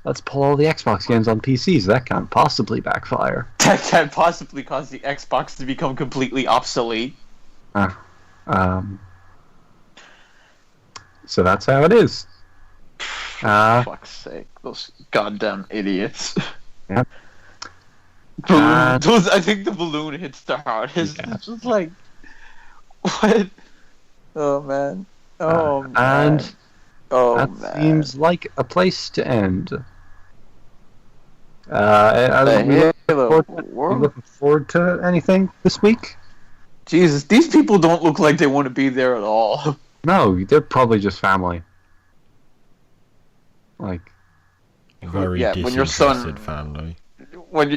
Speaker 2: let's pull all the Xbox games on PCs. That can't possibly backfire.
Speaker 4: that can possibly cause the Xbox to become completely obsolete.
Speaker 2: So that's how it is.
Speaker 4: For fuck's sake, those goddamn idiots.
Speaker 2: Yep.
Speaker 4: I think the balloon hits the hardest.
Speaker 2: Yeah.
Speaker 4: It's just like, what? Oh man. Oh man.
Speaker 2: And
Speaker 4: that
Speaker 2: that seems like a place to end. Are we looking forward to anything this week?
Speaker 4: Jesus, these people don't look like they want to be there at all.
Speaker 2: No, they're probably just family. Like,
Speaker 1: Very
Speaker 4: Yeah, when your
Speaker 1: disinterested
Speaker 4: son-
Speaker 1: family.
Speaker 4: When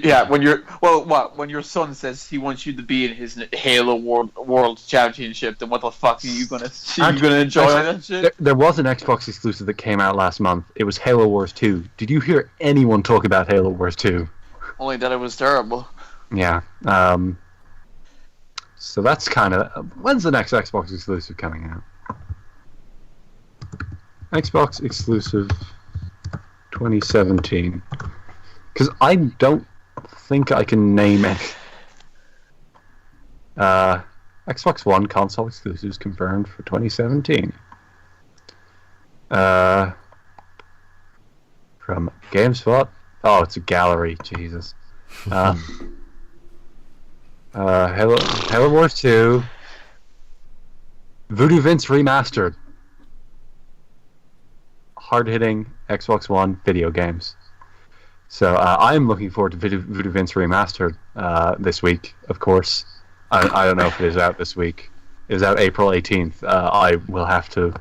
Speaker 4: your son says he wants you to be in his Halo World Championship, then what the fuck are you gonna enjoy that shit?
Speaker 2: there was an Xbox exclusive that came out last month. It was Halo Wars 2. Did you hear anyone talk about Halo Wars 2?
Speaker 4: Only that it was terrible.
Speaker 2: Yeah. So that's kind of... When's the next Xbox exclusive coming out? Xbox exclusive 2017. Because I don't think I can name any. Xbox One console exclusives confirmed for 2017. From GameSpot. Oh, it's a gallery. Jesus. Halo Wars 2. Voodoo Vince Remastered. Hard-hitting Xbox One video games. So I'm looking forward to Voodoo Vince Remastered this week, of course. I don't know if it is out this week. It is out April 18th. I will have to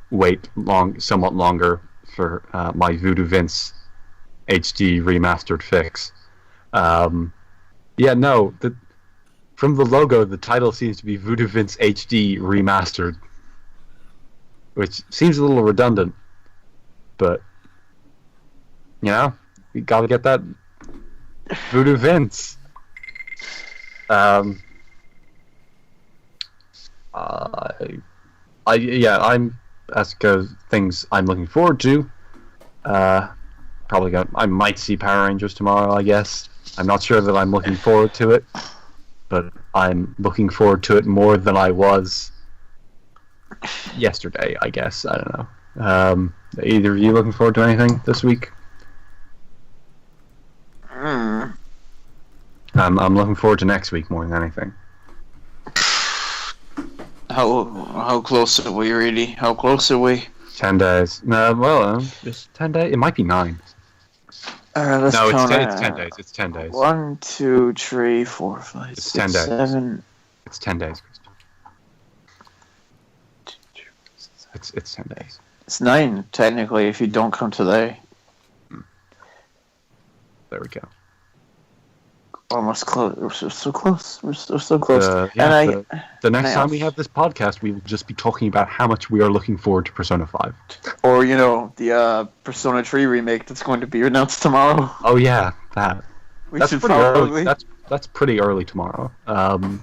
Speaker 2: wait somewhat longer for my Voodoo Vince HD Remastered fix. From the logo, the title seems to be Voodoo Vince HD Remastered, which seems a little redundant, but, you know, you gotta get that Voodoo Vince. I'm as goes things I'm looking forward to. I might see Power Rangers tomorrow, I guess. I'm not sure that I'm looking forward to it, but I'm looking forward to it more than I was yesterday, I guess. I don't know. Either of you looking forward to anything this week? I'm looking forward to next week more than anything.
Speaker 4: How close are we, Reidy? How close are we?
Speaker 2: 10 days. Just 10 days? It might be 9.
Speaker 4: Let's
Speaker 2: No,
Speaker 4: count
Speaker 2: it's 10 days. It's 10 days.
Speaker 4: 1, 2, 3, 4, 5,
Speaker 2: It's
Speaker 4: 6,
Speaker 2: 10 days.
Speaker 4: 7.
Speaker 2: It's 10 days, Christian. It's 10 days.
Speaker 4: It's 9, technically, if you don't count today.
Speaker 2: There we go.
Speaker 4: Almost close. We're so close. We're so close.
Speaker 2: The next
Speaker 4: I
Speaker 2: time we
Speaker 4: also-
Speaker 2: have this podcast, we will just be talking about how much we are looking forward to Persona 5.
Speaker 4: Or, the Persona 3 remake that's going to be announced tomorrow.
Speaker 2: Oh yeah, that.
Speaker 4: We
Speaker 2: That's
Speaker 4: should
Speaker 2: pretty
Speaker 4: probably...
Speaker 2: early. That's pretty early tomorrow.
Speaker 4: Time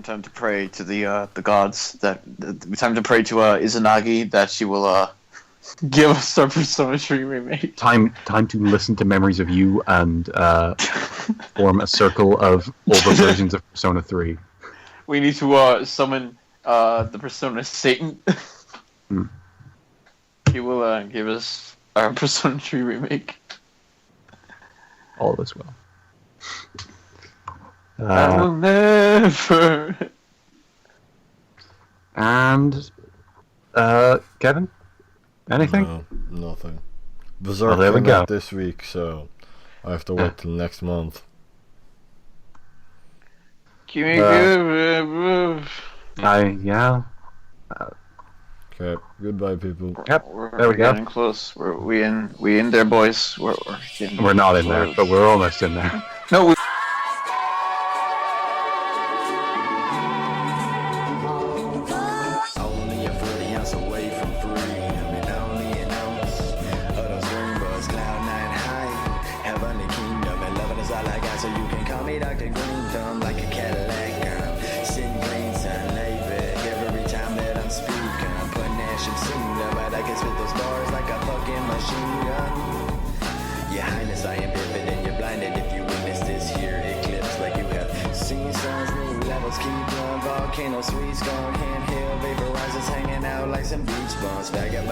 Speaker 4: to pray to the gods. Time to pray to Izanagi that she will give us our Persona 3 remake.
Speaker 2: Time to listen to Memories of You and form a circle of older versions of Persona 3.
Speaker 4: We need to summon the Persona Satan. He will give us our Persona 3 remake.
Speaker 2: All is well.
Speaker 4: I will never.
Speaker 2: And Kevin, anything?
Speaker 1: No, nothing. Berserk
Speaker 2: there we
Speaker 1: came
Speaker 2: go.
Speaker 1: out this week, so I have to wait till next month.
Speaker 4: Give me good.
Speaker 2: Yeah.
Speaker 1: Okay, goodbye, people.
Speaker 2: Yep.
Speaker 4: We're
Speaker 2: There we go.
Speaker 4: getting close. We in there, boys. We're
Speaker 2: We're not in there, but we're almost in there.
Speaker 4: No, we.
Speaker 5: Only a 40 ounce away from freedom, and only an ounce of those rainbows, cloud nine high, heavenly kingdom, and loving is all I got. So you can call me Dr. Green Thumb, like a Cadillac. I'm sitting plain sunlight, but every time that I'm speaking, I'm putting action sooner, but I can spit those bars like a fucking machine gun. Your Highness, I am vivid, and you're blinded if you witness this here eclipse, like you have seen suns, new levels keep blowing, volcano sweet, strong handheld vaporizers hanging out like some beach bumps, vagabond.